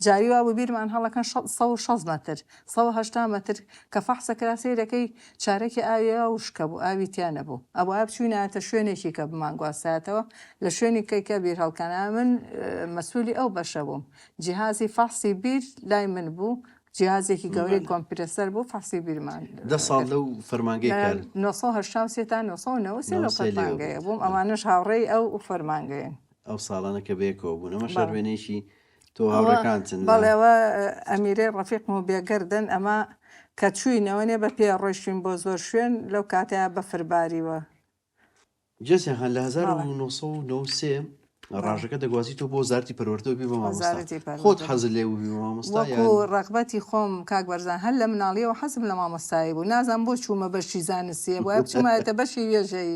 جاری وا بوو بیرمان هەڵەکەن 160 مەتر 180 مەتر کە فەحسە کرا سەیرەکەی چارەکی ئاویەوە وشکە بوو ئاوی تیانە بوو ئەوە بچوونەتە شوێنێکی کە بمان گواستایەتەوە لە شوێنی کەیکە بیر هەڵکەنا من مەسئولی ئەو بەشە بووم جیهازی فەحسی بیر لای من بوو جیهازێکی گەورەی کۆمپیوتەر بوو فەحسی بیرمان 10 ساڵ لەو فەرمانگەی کار 1970 تا 1990 لەو فەرمانگەیە بووم ئەمانش هاوڕێی ئەو فەرمانگەیەن ئەو ساڵانە کە بێکەوە بوون ئەمە شەروێنێکی تۆ هاوڕەکانتن بەڵێەوە ئەمیرەی ڕەفیقم و بێگەردن ئەمە کە چووینەوەنێ بە پێ ڕۆیشتین بۆ زۆر شوێن لەو کاتەیە بەفرباریوە جەسیان لە 1993 ڕاژەکە دەگوازی تۆ بۆ وەزارەتی پەروەردەوە بی بە مامۆستا خۆت حەزت لێ بووی بە مامۆستا وەکو ڕەغبەتی خۆم کاک بەرزان هەر لە مناڵیەوە حەزم لە مامۆستایی بوو نازانم بۆ چوومە بەشی زانستیە بۆ بچوومەتە بەشی وێژەی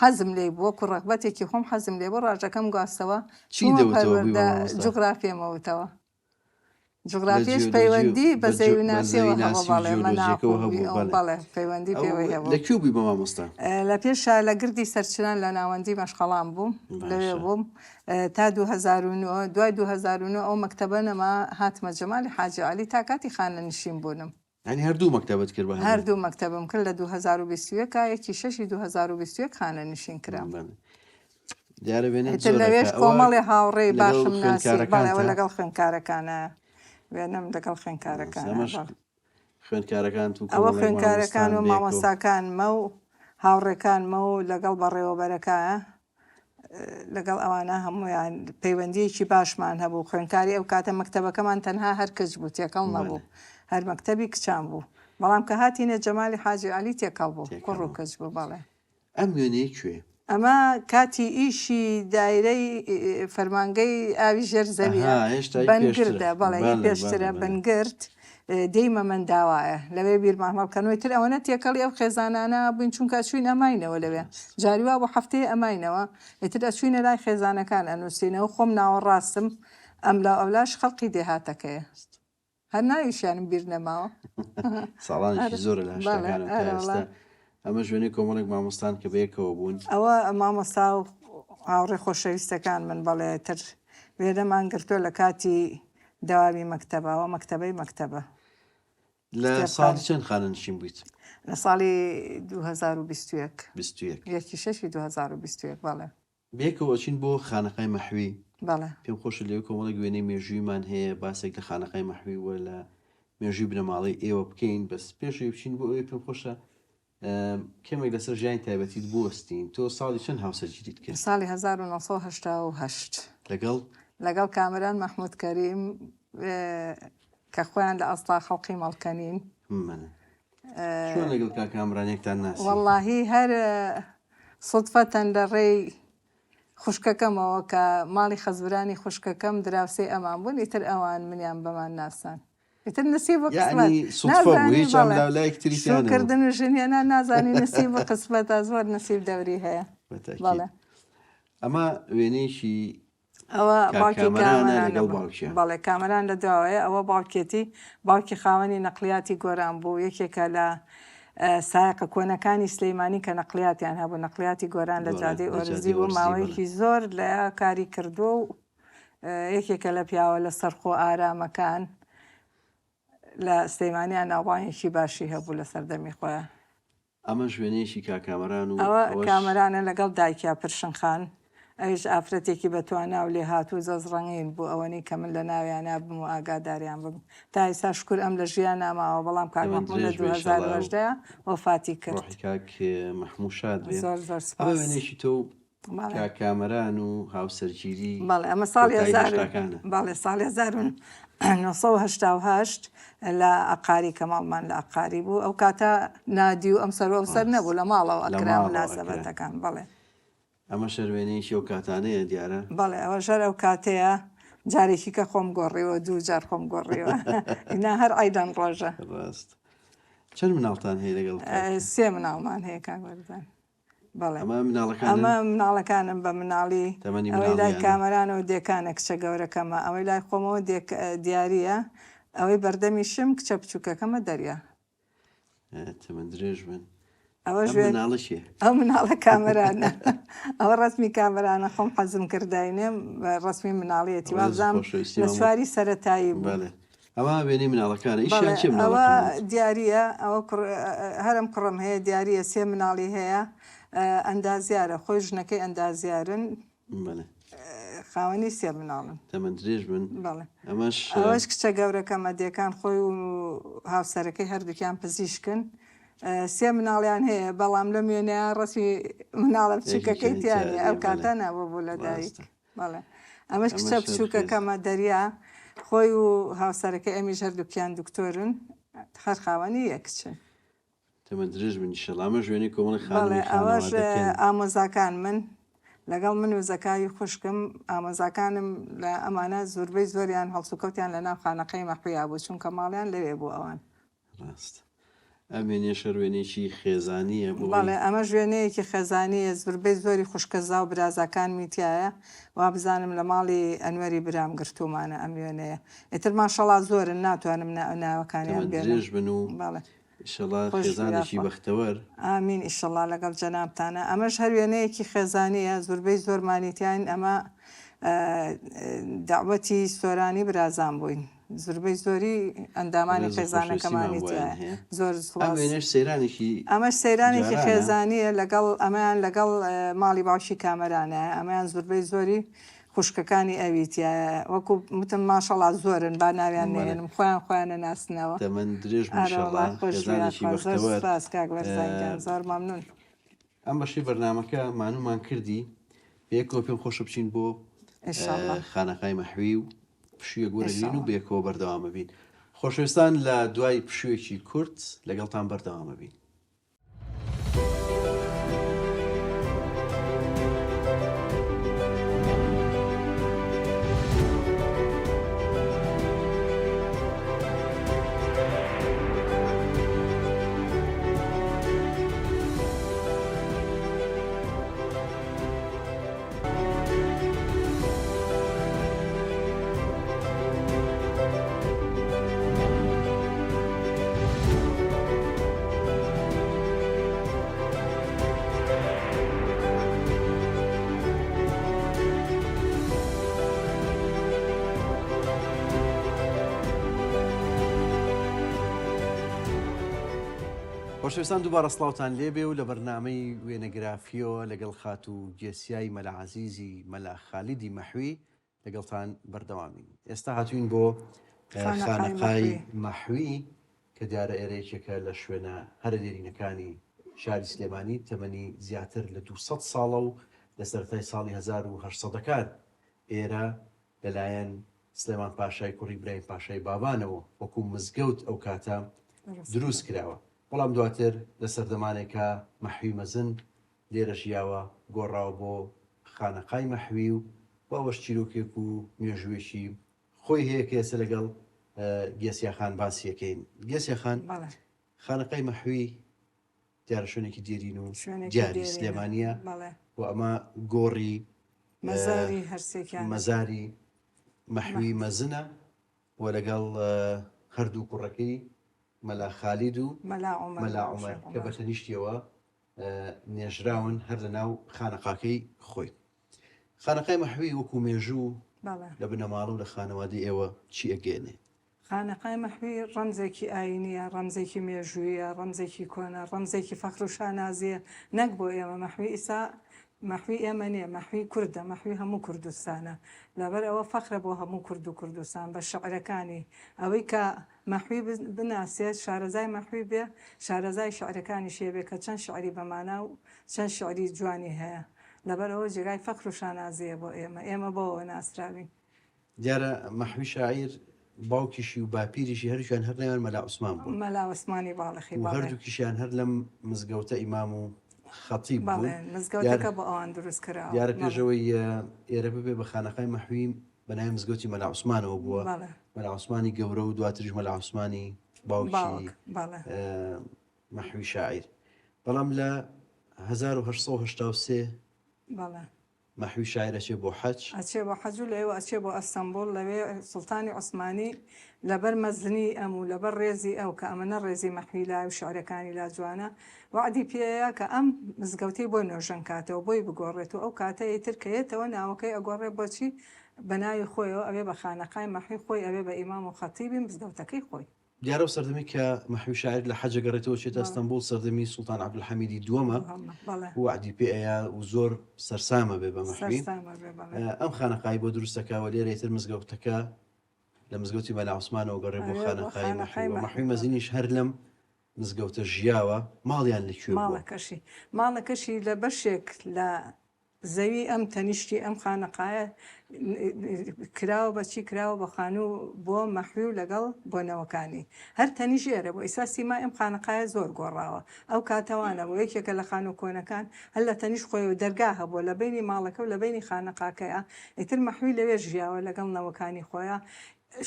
حەزم لێ بوو وەکو ڕەغبەتێکی خۆم حەزم لێ بۆ ڕاژەکەم گواستەوە جوغرافیەمەوتەوە جوغرافیش پەیوەندی بە زەویناسیەوە هەبڵێ بەڵێ پەیوەندی پێوەی هەبوو لەکوێ بووی بە مامۆستا لە پێشە لە گردی سەرچنان لە ناوەندی مەشقەڵام بووم لەوێ بووم تا 2009 دوای 2009 ئەو مەکتەبە نەما هاتمە جەمالی حاجی عەلی تا کاتی خانەنشین بوونم ینی هەردوو مەکتەبت کرد هەردوو مەکتەبم کرد لە 2021 یەکی 6 2021 خانەنشین کرام لەوێش کۆمەڵی هاوڕێی باشم ناسی بەڵێەوە لەگەڵ خوێندکارەکانە وێنم لەگەڵ خوێندکارەکان خوێندکارەکان ئەوە خوێندکارەکان و مامۆستاکانمە و هاوڕێکانمە و لەگەڵ بەڕێوەبەرەکە لەگەڵ ئەوانە هەمویان پەیوەندیەکی باشمان هەبوو خوێندکاری ئەو کاتە مەکتەبەکەمان تەنها هەر کەچ بوو تێکەڵ نەبوو هەر مەکتەبی کچان بوو بەڵام کە هاتینە جەمالی حاجی عەلی تێکەڵ بوو کوڕ و کەچ بوو بەڵێ ئەم وێنەیە کوێ ئەمە کاتی ئیشی دایرەی فەرمانگەی ئاوی ژێر زەویە بەنگردە بەڵێ پێشترە بنگرد دەیمە من داوایە لەوێ بیرمان هەڵکەنەوەی تر ئەوەنە تێکەڵی ئەو خێزانانە بووین چونکە چوین ئەماینەوە لەوێ جاریوا بۆ هەفتەیە ئەماینەوە ئیتر ئەچوینە لای خێزانەکان ئەنووسینەوە خۆم ناوەڕاستم ئەم لا ئەولاش خەڵقی دێهاتەکەیە هەر ناویشیانم بیر نەماوە ساڵانێکی زۆرە لە هەشتاکانە ئەمە ژوێنی کۆمەڵێک مامۆستان کە بەیەکەوە بوون ئەوە مامۆستا و هاوڕێ خۆشەویستەکان من بەڵێ تر وێرەمان گرتووە لە کاتی داوامی مەکتەبەوە مەکتەبەی مەکتەبە لە ساڵی چەند خانەنشین بوویت لە ساڵی 2021 یەکی 6 2021 بەڵێ بێکەوە چین بۆ خانەقای مەحوی بەڵێ پێم خۆشە لێو کۆمەڵێک وێنەی مێژوویمان هەیە باسێک لە خانەقای مەحوی وە لە مێژووی بنەماڵی ئێوە بکەین بەس پێشەوەی بچین بۆ ئەوەی پێم خۆشە کەمێک لەسەر ژیانی تایبەتیت بوەستین تۆ ساڵی چەند هاوسەرگیریت کرد ساڵی 1970 لەگەڵ کامەران مەحموود کەریم کە خۆیان لە ئەسڵا خەڵقی مەڵکەنین شلون لەگەڵ کاک کامرانێکتان ناسی؟ واللهی هەر سودفەتەن لە ڕێی خوشکەکەمەوە کە ماڵی خەزبرانی خوشکەکەم دراوسێ ئەمان بوون ئیتر ئەوان منیان بەمان ناسان ئیتر نسیب بە قسمەتکردن و ژنیانە نازانی نسیب بە قسمەتە زۆر نسیب دەوری هەیە ئەمە وێنەیەکی ئەوە بەڵێ کامەران لە دواوەیە ئەوە باوکێتی باوکی خاوەنی نەقلیاتی گۆران بوو یەکێکە لە سایقە کۆنەکانی سلەیمانی کە نەقلیاتیان هەبوو نەقلیاتی گۆران لە جادەی ئۆرزی بوو ماوەیەکی زۆر لە کاری کردو و یەکێکە لە پیاوە لە سەرخۆ ئارامەکان لە سلەیمانیان ناوبانێکی باشی هەبوو لە سەردەمی خۆیان. ئەمە ژوێنێکی کاکامەران و ئەوە کامەرانە لەگەڵ دایکیا پرشنخان ئەویش ئافرەتێکی بەتوانە و لێ هاتوو زەزڕەنگین بوو ئەوەنی کە من لە ناویانە بم و ئاگاداریان بم تا ئێستا شکر ئەم لە ژیان ناماوە بەڵام کارمەحموود لە 2010 وەفاتی کرد. کاک مەحموود شاد بێ. زۆر زۆر سوپاس. وێنێکی تۆ کاکامەران و هاوسەرگیری بەڵێ ئەمە ساڵی 1970 لە ئەقاری کەماڵمان لە ئەقاری بوو ئەو کاتە نادی و ئەمسەر و ئەوسەر نەبوو لە ماڵەوە ئەکرا مناسەبەتەکان بەڵێ. ئەمە شەروێنەیەکی ئەو کاتانەیە دیارە؟ بەڵێ ئەوە ژەر ئەو کاتەیە جارێکی کە خۆم گۆڕیەوە 2 جار خۆم گۆڕیەوە ئینا هەر ئایدان ڕۆژە. ڕاست. چەند مناڵتان هەیە لەگەڵ؟ 3 مناڵمان هەیە کاکبەردان. بەڵێ ئەمە مناڵەکانم بە مناڵی ئەوەی لای کامەرانەوە دێکانە کچە گەورەکەمە ئەوەی لای خۆمەوە دیارە ئەوەی بەردەمیشم کچە بچووکەکەمە دەریا. تەمەن درێژ بن. ئەو مناڵە کامەرانە ئەوە ڕسمی کامەرانە خۆم حەزم کرداینێ ڕسمی مناڵیەتی وازام لە سواری سەرەتایی بوو. ئەوە وێنەی مناڵەکانە ئەوە دیارە ئەوە هەرم کوڕم هەیە دیارە 3 مناڵی هەیە ئەندازیارە خۆی ژنەکەی ئەندازیارن خاوەنی 3 مناڵن تەمەن درێژ بن. ئەوەش کچە گەورەکەمە دێکان خۆی و هاوسەرەکەی هەردووکیان پزیشکن 3 مناڵیان هەیە بەڵام لە میێنەیە ڕسمی مناڵە بچووکەکەی تیانە ئەو کاتە نەبوو بوو لە دایک. بەڵێ ئەمەش کچە بچووکەکەمە دەریا خۆی و هاوسەرەکەی ئەمیش هەردووکیان دکتۆرن هەر خاوەنی یەکچن. تەمەن درێژ بن ئینشەڵا ژوێنی کۆمەڵی خانووی ئەوەش ئامۆزاکان من لەگەڵ من و زەکای خوشکم ئامۆزاکانم لە ئەمانە زۆربەی زۆریان هەڵسوکەوتیان لە ناو خانەقەی مەحویا بوو چونکە ماڵیان لەوێ بوو ئەوان. ڕاست. ئەمێنێ شەروێنێکی خێزانیە بوو. بەڵێ ئەمە ژوێنەیەکی خێزانیە زۆربەی زۆری خوشکەزا و برازەکان میتیایە وا بزانم لە ماڵی ئەنوەری برام گرتومانە ئەم وێنەیە ئیتر ماشەڵا زۆرن ناتوانم ناوەکانیان درێژ بن و ئیشەڵا خێزانێکی بەختەوەر. ئامین ئیشەڵا لەگەڵ جەنابتانە. ئەمەش هەر وێنەیەکی خێزانیە زۆربەی زۆرمانیتیان ئەمە داوەتی سۆرانی برازان بووین زۆربەی زۆری ئەندامانی خێزانەکەمانیتیە زۆر ئەمەش سەیرانێکی خێزانیە لەگەڵ ئەمەیان لەگەڵ ماڵی باشی کامەرانە ئەمەیان زۆربەی زۆری خوشکەکانی ئەویتە وەکو متم ماشەڵا زۆرن با ناویان نێنم خۆیانە ناسنەوە. تەمەن درێژ زۆر مەمنون. ئەم بەشی بەرنامەکە مانومان کردی بەیەکەوە پێم خۆشە بچین بۆ خانەقای مەحوی و پشوویە گۆرەگرین و بێکەوە بەردەوامە بین. خۆشەویستان لە دوای پشوویەکی کورت لەگەڵتان بەردەوامە بین. خۆشەویستان دووبارە سڵاوتان لێبێ و لە بەرنامەی وێنەگرافیەوە لەگەڵ خات و گێسیای مەلا عەزیزی مەلا خالیدی مەحوی لەگەڵتان بەردەوامین. ئێستا هاتوین بۆ خانەقای مەحوی کە دیارە ئێرەیەکێکە لە شوێنە هەرە دێرینەکانی شاری سلێمانی تەمەنی زیاتر لە 200 ساڵە و لە سەرەتای ساڵی 1800 ئێرە لەلایەن سلێمان پاشای کوڕی برایم پاشای بابانەوە وەکو مزگەوت ئەو کاتە دروست کراوە. بەڵام دواتر لە سەردەمانێکە مەحوی مەزن لێرە ژیاوە گۆڕاوە بۆ خانەقای مەحوی و باوەش چیرۆکێک و مێژوێشی خۆی هەیە کە ئێستا لەگەڵ گێسیاخان باسیەکەین. گێسیاخان خانەقای مەحوی دیارە شوێنێکی دیرین و دیاری سلێمانیە و ئەمە گۆڕی مەزاری مەحوی مەزنە و لەگەڵ هەردوو کوڕەکەی مەلا خالید و مەلا عومەر کە بەتەنیشتیەوە نێژراون هەر لە ناو خانەقاکەی خۆی. خانەقای مەحوی وەکو مێژوو لە بنەماڵ و لە خانەوادی ئێوە چی ئەگەێنێ؟ خانەقای مەحوی ڕەمزێکی ئاینیە، ڕەمزێکی مێژوویە، ڕەمزێکی کۆنە، ڕەمزێکی فەخر و شانازیە نەک بۆ ئێمە. مەحوی ئیسا مەحوی ئێمە نییە، مەحوی کوردە، مەحوی هەموو کوردستانە. لەبەر ئەوە فەخرە بۆ هەموو کورد و کوردستان بە شعرەکانی ئەوەی کە مەحوی بناسێت شارەزای مەحوی بێ، شارەزای شعرەکانی شێبێ کە چەند شعری بەمانە و چەند شعری جوانی هەیە. لەبەر ئەوە جێگای فەخر و شانازیە بۆ ئێمە بۆەوە ناسراوین. دیارە مەحوی شاعیر باوکیشی و باپیریشی هەرشیان هەر ناویان مەلا عوسمان بوو. مەلا عوسمانی باڵەخی هەردووکیشیان هەر لەم مزگەوتە ئیمام و خەتیب بوو. مزگەوتەکە بۆ ئەوان دروست کراوە. دیارە پێشەوەی ئێرە ببێ بە خانەقای مەحوی بەناوی مزگەوتی مەلا عوسمانەوە بووە. مەلا عوسمانی گەورە و دواتریش مەلا عوسمانی باوکی مەحوی شاعیر. بەڵام لە 1883 مەحوی شاعیر ئەچێ بۆ حەج، ئەچێ بۆ حەج و لەوێ ئەچێ بۆ ئەستەمبوڵ. لەوێ سوڵتانی عوسمانی لەبەر مەزنی ئەم و لەبەر ڕێزی ئەو کە ئەمەنە ڕێزی مەحوی لای و شعرەکانی لا جوانە وعدی پێەیە کە ئەم مزگەوتی بۆ نوێژەن کاتەوە بۆی بگۆڕێت و ئەو کاتە ئیتر کەیێتەوە ناوەکەی ئەگۆڕێ بۆچی بەناوی خۆیەوە ئەوێ بە خانەقای مەحوی خۆی ئەوێ بە ئیمام و خەتیبی مزگەوتەکەی خۆی. دیارە و سەردەمی کە مەحوی شاعیر لە حەجە گەڕێتەوە چێتە ئەستەمبوڵ سەردەمی سوڵتان عەبدولحەمیدی دووەمە وعدی پێەیە و زۆر سەرسامە بێ بە مەحوی. ئەم خانەقای بۆ دروستەکەوە لێرە ئیتر مزگەوتەکە لە مزگەوتی مەلا عوسمانەوە گەڕێ بۆ خانەقای مەحوی مەزنیش هەر لەم مزگەوتە ژیاوە. ماڵیان لەکوێ بووە؟ ماڵەکەشی لە بەشێک لە زەوی ئەم تەنیشتی ئەم خانەقایە کراوە بەچی کراوە بە خانوو بۆ مەحوی و لەگەڵ بۆنەوەکانی هەر تەنیژ ئێرە بۆ ئیسا سیما ئەم خانەقایە زۆر گۆڕاوە. ئەو کاتەوانە بۆ یەکێکە لە خانوو کۆنەکان هەر لە تەنیش خۆی و دەرگا هەبووە لە بینی ماڵەکە و لە بینی خانەقاکەیە. ئیتر مەحوی لەوێ ژیاوە لەگەڵ نەوەکانی خۆیان.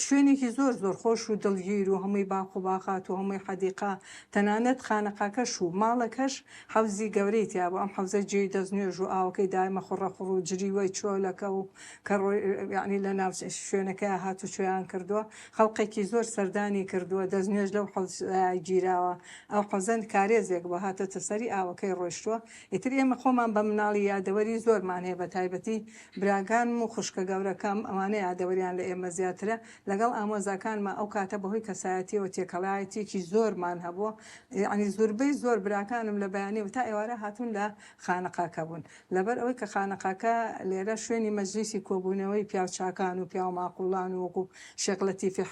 شوێنێکی زۆر زۆر خۆش و دڵگیر و هەمووی باخ و باخات و هەمووی حەدیقا تەنانەت خانەقاکەش و ماڵەکەش حەوزی گەورەی تیا بوو. ئەم حەوزە جێی دەستنوێژ و ئاوەکەی دایمە خوڕەخڕ و جریوەی چۆلەکە و کە یعنی لە ناو شوێنەکەی هات و شوێیان کردووە. خەڵقێکی زۆر سەردانی کردووە دەستنوێژ لەو حەوزای گیراوە. ئەو حەوزەن کارێزێک بە هاتۆتە سەری ئاوەکەی ڕۆیشتووە. ئیتر ئێمە خۆمان بە مناڵی یادەوەری زۆرمان هەیە بە تایبەتی براگان و خوشکە گەورەکەم ئەوانە یادەوەریان لە ئێمە زیاترە. لەگەڵ ئامۆزاکانمە ئەو کاتە بەهۆی کەسایەتیەوە تێکەڵایەتێکی زۆرمان هەبووە. ینی زۆربەی زۆر براکانم لە بەیانی و تا ئێوارە هاتوون لە خانەقاکە بوون. لەبەر ئەوەی کە خانەقاکە لێرە شوێنی مەجلیسی کۆبوونەوەی پیاوچاکان و پیاو ماقوڵان و وەکو شێخ لەتیفی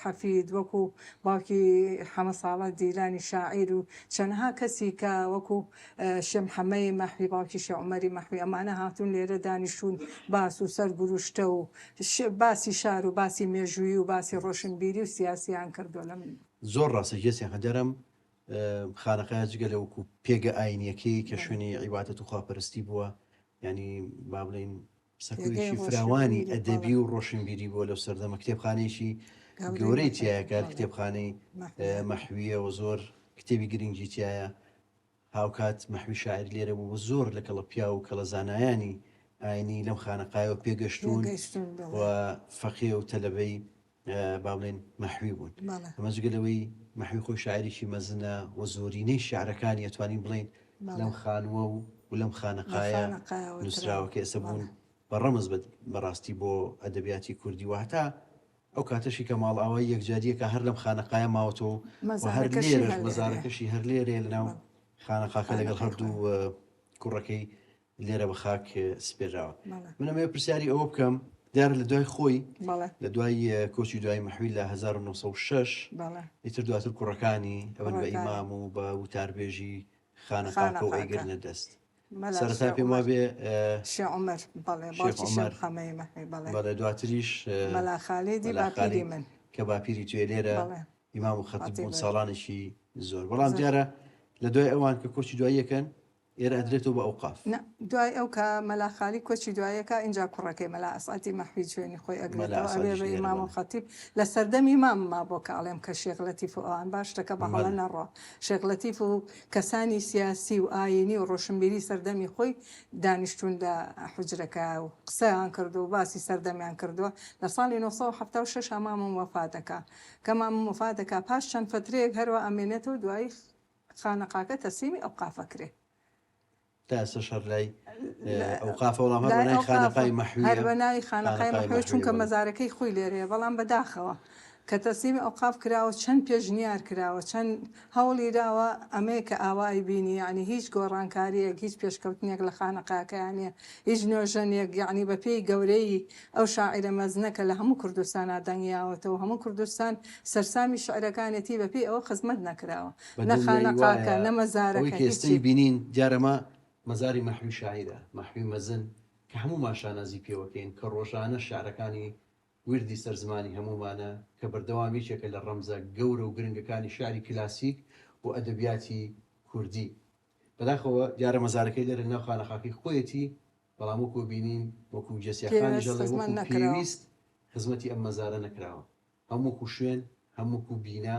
حەفید وەکو باوکی حەمە ساڵە دیلانی شاعیر و چەندها کەسی کە وەکو شێخ محەممەی مەحوی باوکی شێخ عومەری مەحوی ئەمانە هاتوون لێرە دانیشتون باس و سەرگروشتە و باسی شار و باسی مێژووی و باسی ڕۆشنبیری و سیاسیان کردو. لە من زۆر ڕاستە گەسیان هەدەرم خانەقای جگە لە وەکو پێگە ئاینیەکەی کە شوێنی عیبادەت و خواپەرستی بووە. ینی با بڵین سەکوێکی فراوانی ئەدەبی و ڕۆشنبیری بووە لەو سەردەمە. کتێبخانەیەکی گەورەی تایەکات کتێبخانەی مەحویەوە زۆر کتێبی گرنگی تایە. هاوکات مەحوی شاعیر لێرە بوو زۆر لە کەڵە پیا و کەڵە زانایانی ئاینی لەم خانەقایەوە پێگەشتون و فەقیه و تەلەبەی با بڵێن مەحوی بوون. ئەمە جگەلەوەی مەحوی خۆی شاعیرێکی مەزنە و زۆرینەی شعرەکانی ئەتوانین بڵین لەم خانووە و لەم خانەقایە نووسراوە کە ئێستا بوون بە ڕەمز بەڕاستی بۆ ئەدەبیاتی کوردی و هەتا ئەو کاتەشی کە ماڵ ئاوای یەکجاریەکە هەر لەم خانەقایە ماوەتەوە و هەر لێرە مەزارەکەشی هەر لێرێ لەناو خانەقاکە لەگەڵ هەردوو کوڕەکەی لێرە بە خاک سپێراوە. منەمێ پرسیاری ئەوە بکەم دیارە لە دوای خۆی لە دوای کۆچی دوای مەحوی لە 1906 ئیتر دواتر کوڕەکانی ئەوەن بە ئیمام و بە وتاربێژی خانەقاکە و ئەیگرنە دەست. سەرەتا پێم وا بێ شێ عومەر بەڵێ باوکی عومەر. شێخ خەمەی مەحوی بەڵێ بەڵێ دواتریش مەلا خالیدی مەلا باپیری من کە باپیری توێ لێرە بەڵێ ئیمام و خەتیب بوون خەتیب. ساڵانێکی زۆر بەڵام دیارە لە دوای ئەوان کە کۆچی دواییەکەن ئێرە ئەدرێتەوە بە ئەوقاف دوای ئەو کە مەلا خالی کۆچی دوایەکە اینجا کوڕەکەی مەلا ئەسعەدی مەحوی جوێنی خۆی ئەگرێتەوە ئەوێ بە ئیمام و خەتیب لە سەردەمی مام ما بۆ کە ئەڵێم کە شێخ لەتیف و ئەوان باش شتەکە بە هەڵە نەڕۆ شێخ لەتیف و کەسانی سیاسی و ئاینی و ڕۆشنبیری سەردەمی خۆی دانیشتون لە حوجرەکە و قسەیان کردو و باسی سەردەمیان کردووە لە ساڵی 1976 مامم وەفاتەکە کە مامم وەفاتەکە پاش چەند فترەیەک هەروە ئەمێنێتەوە دوای خانەقاکە تەسلیمی ئەوقافە کرێ تا شەر لای ئەوقاف وەڵام هەر بەنای خانەقای مەحویە هەر بەناوی خانەقای مەحوی چونکە مەزارەکەی خۆی لێرەیە بەڵام بەداخەوە کە تەسلیمی ئەوقاف کراوە چەند پێشنیار کراوە چەند هەوڵی داوە ئەمەیە کە ئاوای بینی یعنی هیچ گۆڕانکاریەک هیچ پێشکەوتنێک لە خانەقاکەیانە هیچ نوێژەنێک یعنی بە پێی گەورەی ئەو شاعرە مەزنەکە لە هەموو کوردستانە دەنگیاوەتەوە هەموو کوردستان سەرسامی شعرەکانێتی بە پێی ئەوە خزمەت نەکراوە نە خانەقاکە نە مەزارەکە هێستەی بینین جارەمە مەزاری مەحوی شاعرە مەحوی مەزن کە هەموو ماشانازی پێوەکەین کە ڕۆژانە شعرەکانی وردی سەرزمانی هەمومانە کە بەردەوامیچێکە لە ڕەمزە گەورە و گرنگەکانی شاری کلاسیک و ئەدەبیاتی کوردی بەداخەوە دیارە مەزارەکەی لێرە ناو خانەخاکی خۆیەتی بەڵام وەکو بینین وەکو جەسیەکانی ژەڵێ پێویست خزمەتی ئەم مەزارە نەکراوە هەمووکو شوێن هەمووکو بینا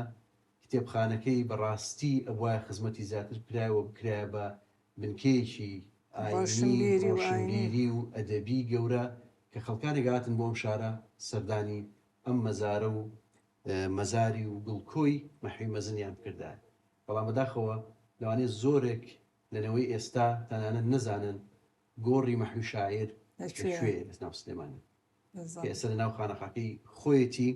کتێبخانەکەی بەڕاستی ئەوە خزمەتی زیاتر کرایەوە بکرایە بە بنکەیەکی ڕۆشنبیری و ئەدەبی گەورە کە خەڵکانی گاتن بۆ ئەم شارە سەردانی ئەم مەزارە و مەزاری و گڵکۆی مەحوی مەزنیان بکردا بەڵام بەداخەوە لەوانەیە زۆرێک لەنەوەی ئێستا تەنانەت نەزانن گۆڕی مەحوی شاعر لەکوێ لە ناو سلێمانی کە ئێستا لە ناو خانەخاکەی خۆیەتی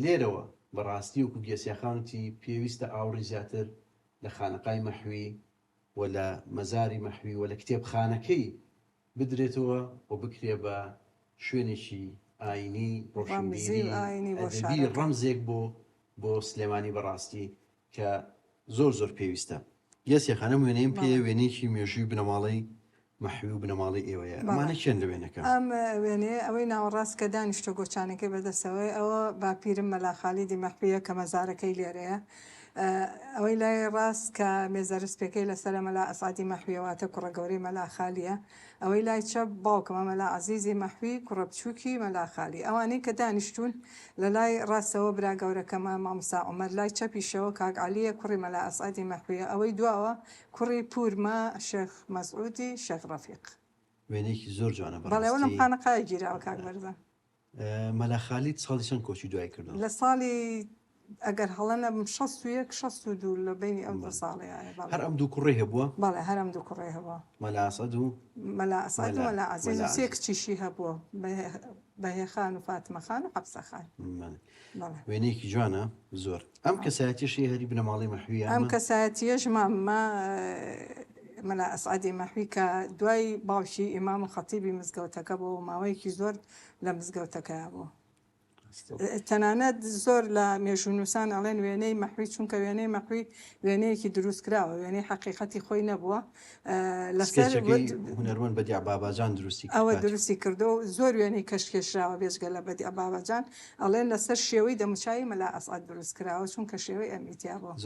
لێرەوە بەڕاستی وەکو گێسیاخانتی پێویستە ئاوڕی زیاتر لە خانەقای مەحوی و لە مەزاری مەحوی و لە کتێبخانەکەی بدرێتەوە و بکرێ بە شوێنێکی ئاینی ڕۆشنبیری ڕەمزێک بۆ سلێمانی بەڕاستی کە زۆر پێویستە گەسیەخانە وێنەیم پێ وێنێکی مێژووی بنەماڵی مەحوی و بنەماڵی ئێوەیە ئەمانە چێن لە وێنەکە ئەم وێنێ ئەوەی ناوەڕاست کە دانیشتە گۆچانەکەی بەدەستەوەی ئەوە باپیرم مەلا خالیدی مەحویە کە مەزارەکەی لێرەیە ئەوەی لای ڕاست کە مێزەرسپێکەی لەسەر مەلا ئەسعادی مەحویەواتە کوڕە گەورەی مەلا خالیە ئەوەی لای چەپ باوکەمە مەلا عەزیزی مەحوی کوڕە بچووکی مەلا خالی ئەوانەی کە دانیشتون لە لای ڕاستەوە برا گەورەکەمە مامۆستا عومەر لای چەپیشەوە کاک عەلیە کوڕی مەلا ئەسعادی مەحویە ئەوەی دواوە کوڕی پورمە شێخ مەسعودی شێخ ڕەفیق وێنێکی زۆر جوانە بەڵێ لەم خانەقای گیراوە کاک بەرزە مەلا خالید ساڵی چەند کۆچی دوای کردن لە ساڵی ئەگەر هەڵەنە 61-62 لە بینی ئەم دو ساڵی هەر ئەم دوو کوڕی هەبووە بەڵێ هەرم دوو کوڕی هەبووە مەلا ئەسعەد و مەلا ئەسعەد و مەلا عەزیز و سێ کچیشی هەبووە بەهێخان و فاتمەخان و حەفسەخان وێنەیەکی جوانە زۆر ئەم کەسایەتیشی هەری بنەماڵی مەحویە ئەم کەسایەتیەش مامە مەلا ئەسعەدی مەحوی کە دوای باوکی ئیمام و خەتیبی مزگەوتەکە بۆ ماوەیەکی زۆر لە مزگەوتەکە بوو تەنانەت زۆر لە مێژونووسان ئەڵێن وێنەی مەحوی چونکە وێنەی مەحوی وێنەیەکی دروست کراوە وێنەی حەقیقەتی خۆی نەبووە لەسەر هونەرمەند بەدیع باباجان درستی ئەوە درستی کردو زۆر وێنەی کەشکێشراوە بێژگە لە بەدیع باباجان ئەڵێن لەسەر شێوەی دەموچایی مەلا ئەسعەد دروست کراوە چونکە شێوەی ئەمیتیا بوو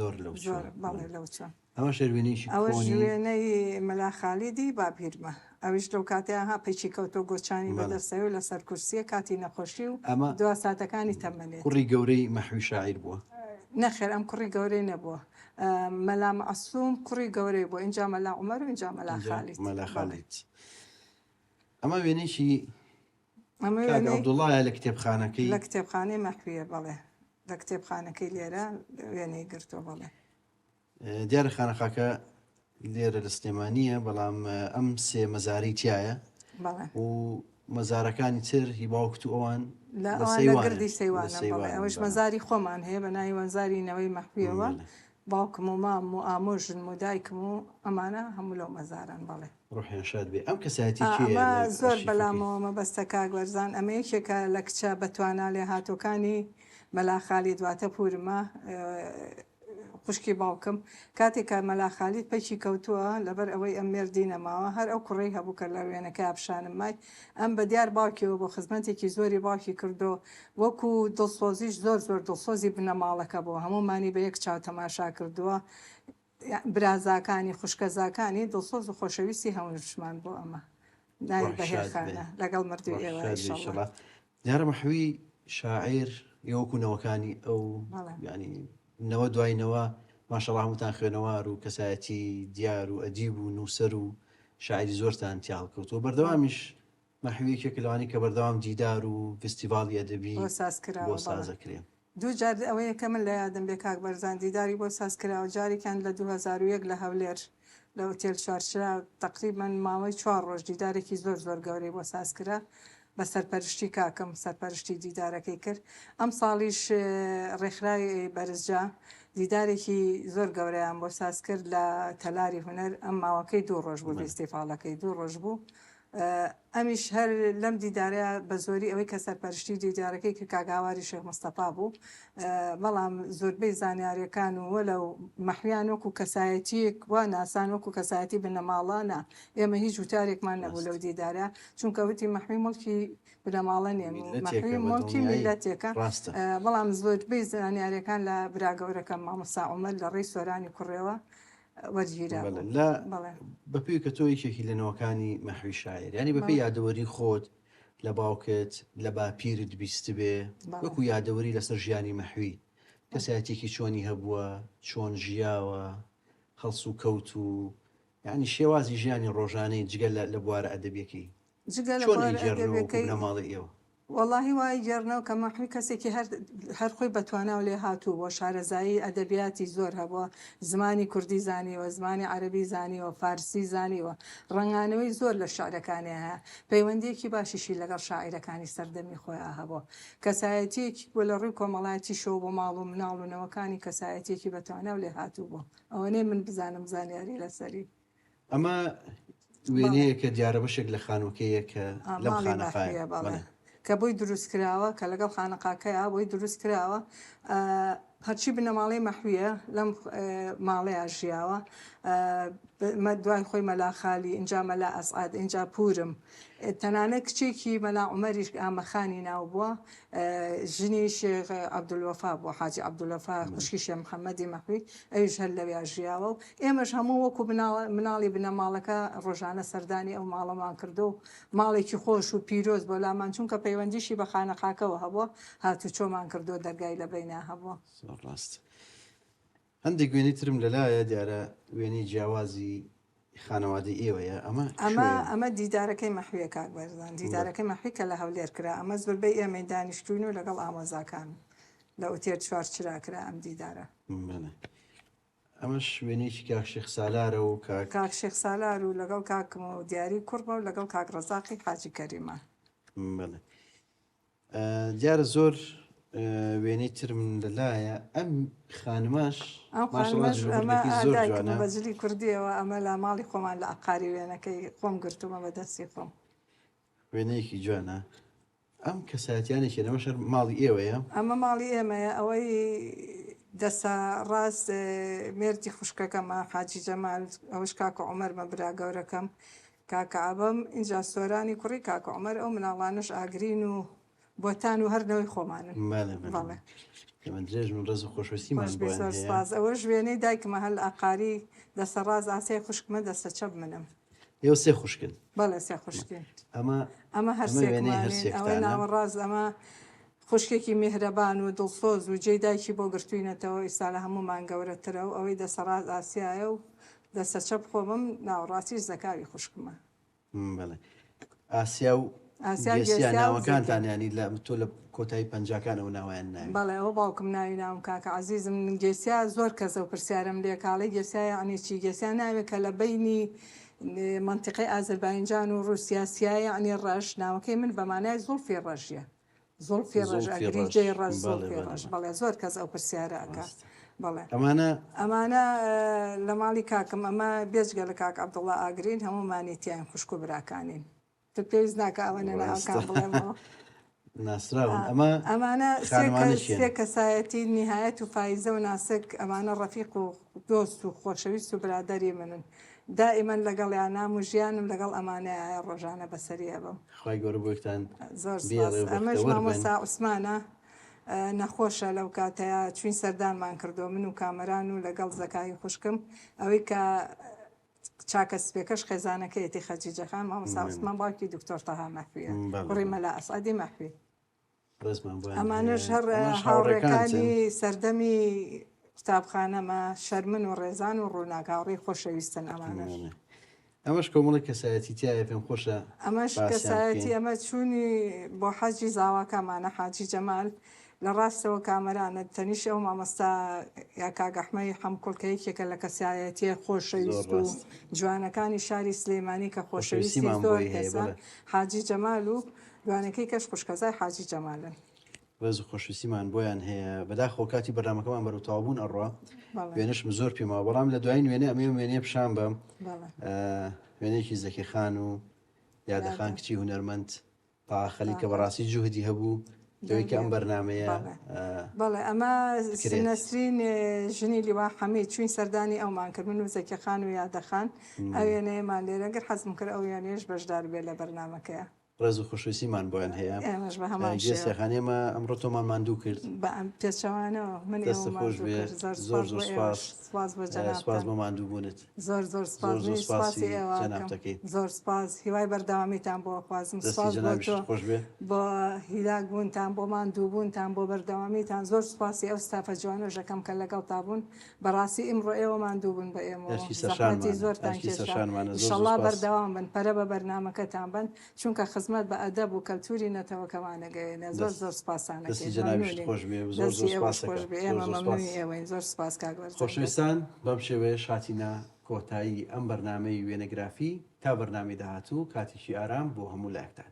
زۆر بەڵێ لەو چۆن ئەمە شێوێنێکی ئەوە وێنەی مەلا خالیدی باپیرمە ئەویش لەو کاتیانها پێچی کەوتۆ گۆچانی بەدەستەوە لە سەر کورسیە کاتی نەخۆشی و دو ساتەکانی تەمەنێت کوڕی گەورەی مەحوی شاعیر بووە نەخێر ئەم کوڕی گەورەی نەبووە مەلا مەعسووم کوڕی گەورەی بووە اینجا مەلا عومەر و اینجا مەلا خالید ئەمە وێنێکی عەبدوڵڵایە لە کتێبخانەکەی لە کتێبخانەی مەحویە بەڵێ لە کتێبخانەکەی لێرە وێنەی گرتووە بەڵێ دیارە خانەخاکە لێرە لە سلێمانیە بەڵام ئەم سێ مەزاری تایە و مەزارەکانی تر هی باوکت و ئەوان گردی سەیوانە ئەوش مەزاری خۆمان هەیە بە ناوی وەنزارینەوەی مەحویەوە باوکم و مام و ئامۆژن و دایکم و ئەمانە هەموو لەو مەزاران بەڵێ ڕوحیان شاد بێ ئەم کەسایەتی زۆر بەلامەوە مەبەستە کاک وەرزان ئەمە یەکێکە لە کچە بەتوانە لێ هاتووەکانی مەلا خالید دواتە پورمە خوشکی باوکم کاتێک کە مەلا خالید پەیکی کەوتووە لەبەر ئەوەی ئەم مێردی نەماوە هەر ئەو کوڕی هەبوو کە لە وێنەکە ئاپشانم مای ئەم بە دیار باوکیەوە بۆ خزمەتێکی زۆری باوکی کردو وەکو دڵسۆزیش زۆر دڵسۆزی بنەماڵەکە بۆ هەمومانی بە یەک چاو تەماشا کردووە برازاکانی خوشکەزاکانی دڵسۆز و خۆشەویستی هەمووشمان بۆ ئەمە ناوی بەهێرخانە لەگەڵ مردوی ئێوە ئینشاڵڵا. دیارە مەحوی شاعیر یەوەکوونەوەکانی ئەو ینی نەوە دوایینەوە ماشەڵڵا هەمووتان خوێنەوار و کەسایەتی دیار و ئەدیب و نووسەر و شاعری زۆرتان تیاڵکەوتەوە بەردەوامیش مەحویەکێک لەوانی کە بەردەوام دیدار و فستیڤاڵی ئەدەبی بۆ سازەکرێن. دوو جار ئەوە یەکە من لە یادم بێ کاک بەرزان دیداری بۆ سازکراوە جارێکیان لە 2001 لە هەولێر لە ئوتێل چوارچرا تقریبان ماوەی 4 ڕۆژ دیدارێکی زۆر گەورەی بۆ سازکرا بە سەرپەرشتی کاکەم سەرپەرشتی دیدارەکەی کرد. ئەم ساڵیش ڕێکخراوی بەرزجا دیدارێکی زۆر گەورەیان بۆ ساز کرد لە تەلاری هونەر ئەم ماوەکەی 2 ڕۆژ بوو فێستیڤاڵەکەی 2 ڕۆژ بوو. ئەمیش هەر لەم دیدارەیە بە زۆری ئەوەی کە سەرپەرشتی دیدارەکەی کە کاگاواری شێخ مستەفا بوو بەڵام زۆربەی زانیاریەکان و وەلە مەحویان وەکو کەسایەتیەک وا ناسان وەکو کەسایەتی بنەماڵانە ئێمە هیچ وتارێکمان نەبوو لەو دیدارە چونکە وتی مەحوی مڵکی بنەماڵە نێن و مەحوی مڵکی میلەتێکە بەڵام زۆربەی زانیاریەکان لە براگەورەکە مامۆستا عومەر لە ڕێی سۆرانی کوڕێەوە وەرگیرا بەپێی کە تۆ یەکێکی لەنەوەکانی مەحوی شاعر ینی بەپێی یادەوەری خۆت لە باوکت لە باپیرت بیست بێ وەکو یادەوەری لەسەر ژیانی مەحوی کەسایەتێکی چۆنی هەبووە چۆن ژیاوە هەڵس و کەوت و یعنی شێوازی ژیانی ڕۆژانەی جگە لە بوارە ئەدەبیەکەی چۆن جێڕنەوە نەماڵی ئێوە واللهی وای گەڕنەوە کە مەحوی کەسێکی هەر خۆی بەتواناو لێ هاتوو بۆ شارەزایی ئەدەبیاتی زۆر هەبووە زمانی کوردی زانیوە زمانی عەرەبی زانیوە فارسی زانیوە ڕنگانەوەی زۆر لە شعرەکانی هەیە پەیوەندیەکی باشیشی لەگەڵ شاعیرەکانی سەردەمی خۆیان هەبووە کەسایەتیەکی بۆ لە ڕووی کۆمەڵایەتی شەو بۆ ماڵ و مناڵ و نەوەکانی کەسایەتێکی بەتواناو لێ هاتوو بوو ئەوەنێ من بزانم زانیاری لەسەری ئەمە وێنەیە کە دیارە بەشێک لە خانووکەیە کە لەم خانەخایە کە بۆی دروست کراوە کە لەگەڵ خانەقاکەیە بۆی دروست کراوە هەرچی بنەماڵی مەحویە لەم ماڵەیە ژیاوە دوای خۆی مەلا خالی اینجا مەلا ئەسعاد اینجا پورم تەنانەت کچێکی مەلا عومەریش ئامەخانی ناو بووە ژنی شێخ عەبدولوەفا بووە حاجی عەبدولوەفا خوشکی شێخ محەممەدی مەحوی ئەویش هەر لەوێ ژیاوە و ئێمەش هەموو وەکو مناڵی بنەماڵەکە ڕۆژانە سەردانی ئەو ماڵەمان کردو و ماڵێکی خۆش و پیرۆز بۆ لامان چونکە پەیوەندیشی بە خانەقاکەوە هەبووە هاتو چۆمان کردو دەرگای لە بەینا هەبووە. ڕاست هەندێک وێنەی ترم لەلایە دیارە وێنەی جیاوازی خانەوادەی ئێوەیە ئەمە دیدارەکەی مەحویە کاک بەرزان دیدارەکەی مەحوی کە لە هەولێر کرا ئەمە زۆربەی ئێمەی دانیشتوین و لەگەڵ ئامۆزاکان لە ئوتێر چوارچرا کرا ئەم دیدارە ئەمەش وێنێکی کاک شێخ سالارە و کاک شێخ سالار و لەگەڵ کاکم و دیاری کوڕبە و لەگەڵ کاک ڕەزاقی حاجی کەریمە دیارە زۆر وێنەی ترم لەلایە ئەم خانماش بەجلی کوردیەوە ئەمە لە ماڵی خۆمان لە ئەقاری وێنەکەی خۆم گرتومە بە دەستی خۆم وێنەیەکی جوانە ئەم کەساتیانێکی ئەمە شەر ماڵی ئێوەیە ئەمە ماڵی ئێمەیە ئەوەی دەسا ڕاست مێردی خوشکەکەمە حاجی جەمال ئەوش کاکە عومەرمە برا گەورەکەم کاکە عەبەم اینجا سۆرانی کوڕی کاکە عومەر ئەو مناڵانش ئاگرین و بۆتان و هەردەوەی خۆمانن درێژ من ڕێز و خۆشوەستیمان ئەوەش وێنەی دایکمە هەل ئاقاری دەسە ڕاز ئاسای خوشکمە دەستە چەپ منم ئێوە سێ خوشکن بەڵێ سێ خوشکین ئەمە هەرسێکمانەوەی ناوە ڕاز ئەمە خوشکێکی میهرەبان و دڵسۆز و جێی دایکی بۆ گرتوینەتەوە ئیستا لە هەمومان گەورەترە و ئەوەی دەسە ڕاز ئاسیایە و دەسە چەپ خۆمم ناوەڕاستیش زەکاوی خوشکمە ئاسیا و ناوەکانتان ینی لە تۆ لە کۆتایی پەنجاکانەوە ناوایان ناوی بەڵێ ئەوە باوکم ناوی ناوم کاکە عەزیزم گێسیا زۆر کەسە و پرسیارم لێ کاڵی گێسیا یعنی چی گێسیا ناوێت کە لە بینی منتیقی ئازەربایجان و رووسیا یعنی ڕەش ناوەکەی من بەمانای زوڵفی ڕەشیە زوڵفی ڕەش ئەگریجەی ڕەش زوڵفی ڕەش بەڵێ زۆر کەس ئەو پرسیارە ئەکا بەڵێ ئەمانە لە ماڵی کاکم ئەمە بێجگە لە کاک عەبدوڵڵا ئاگرین هەمومانی تیان خوشک و براکانین پێویست ناکە ئەوە نەناوەکان بڵێمەوە ناسراون ئەمە سێ کەسایەتی نهایەت و فایزە و ناسک ئەمانە ڕەفیق و دۆست و خۆشەویست و برادەری منن دائیمەن لەگەڵیانام و ژیانم لەگەڵ ئەمانەیە ڕۆژانە بەسەریە بم خی گەورە بۆتان زۆر ئەمەش مامۆستا عوسمانە نەخۆشە لەو کاتەیە چوین سەردانمان کردو من و کامەران و لەگەڵ زەکای خوشکم ئەوەی کە چاکە سپێکەش خێزانەکەیەتی خەجیجەخان مامۆستا عوسمان باوکی دکتۆر تەها مەحویە کوڕی مەلا ئەسعەدی مەحوی ئەمانەش هەر هاوڕێکانی سەردەمی قوتابخانەمە شەرمن و ڕێزان و ڕووناکاوڕی خۆشەویستن ئەمانەش ئەمەش کۆمەڵی کەسایەتی تایە پێم خۆشە ئەمەش کەسایەتی ئەمە چوونی بۆ حەجی زاواکەمانە حاجی جەمال لە ڕاستەوە کامەرانە تەنیش ئەو مامۆستا یا کاگەحمەی حەمکوڵکەیەکێکە لە کەسایەتیە خۆشەویست و جوانەکانی شاری سلێمانی کە خۆشەویستی زۆر کەسان حاجی جەمال و دوانەکەی کەش خوشکەزای حاجی جەمالن بەز و خۆشویستیمان بۆیان هەیە بەداخۆ کاتی بەرنامەکەمان بەرەو تەواوبوون ئەڕوا وێنەشم زۆر پێماوە بەڵام لە دوای وێنێ ئەمێ وێنێ پیشان بەم وێنێکی زەکی خان و یادەخان کچی هونەرمەند تاخەلی کە بەڕاستی جوهدی هەبوو لەوەی کە ئەم بەرنامەیە بەڵێ ئەمە نەسرین ژنی لیوا حەمید چوین سەردانی ئەومان کرد من و زەکی خان و یادەخان ئەو وێنەیەمان لێرە گەر حەزم کرد ئەو وێنەیەش بەشدار بێ لە بەرنامەکەیە ڕێز و خۆشویستیمان بۆیان هەیە گێسەخانێمە ئەمڕۆ تۆمان ماندوو کرد پێچەوانەوە من دەستە خۆش بێ زۆر زۆر سپاس بۆ ماندوو بوونت زۆر زۆر سپاسی جەنابەکەی زۆر سپاس هیوای بەردەوامیتان بۆ خوازم سپاس خۆش بێ بۆ هیلاک بوونتان بۆ ماندوو بوونتان بۆ بەردەوامیتان زۆر سپاسی ئەو ستافە جوانە ژەکەم کە لەگەڵ تابوون بەڕاستی ئیمڕۆ ئێوە ماندوو بوون بە ئێمە زەحمەتی زۆرتان کێشان ئینشەڵڵا بەردەوام بن پەرە بە بەرنامەکەتان بن چونکە خزمەت بە ئەدەب و کەلتوری نەتەوەکەمانەگەیەنە زۆر زۆر سپاسانەکەی زۆر سپاس کاگوەر خۆشەویستان بەم شێوەیە شاتینە کۆتایی ئەم بەرنامەی وێنەگرافی تا بەرنامەی داهاتوو کاتیشی ئارام بۆ هەموو لایەکتان.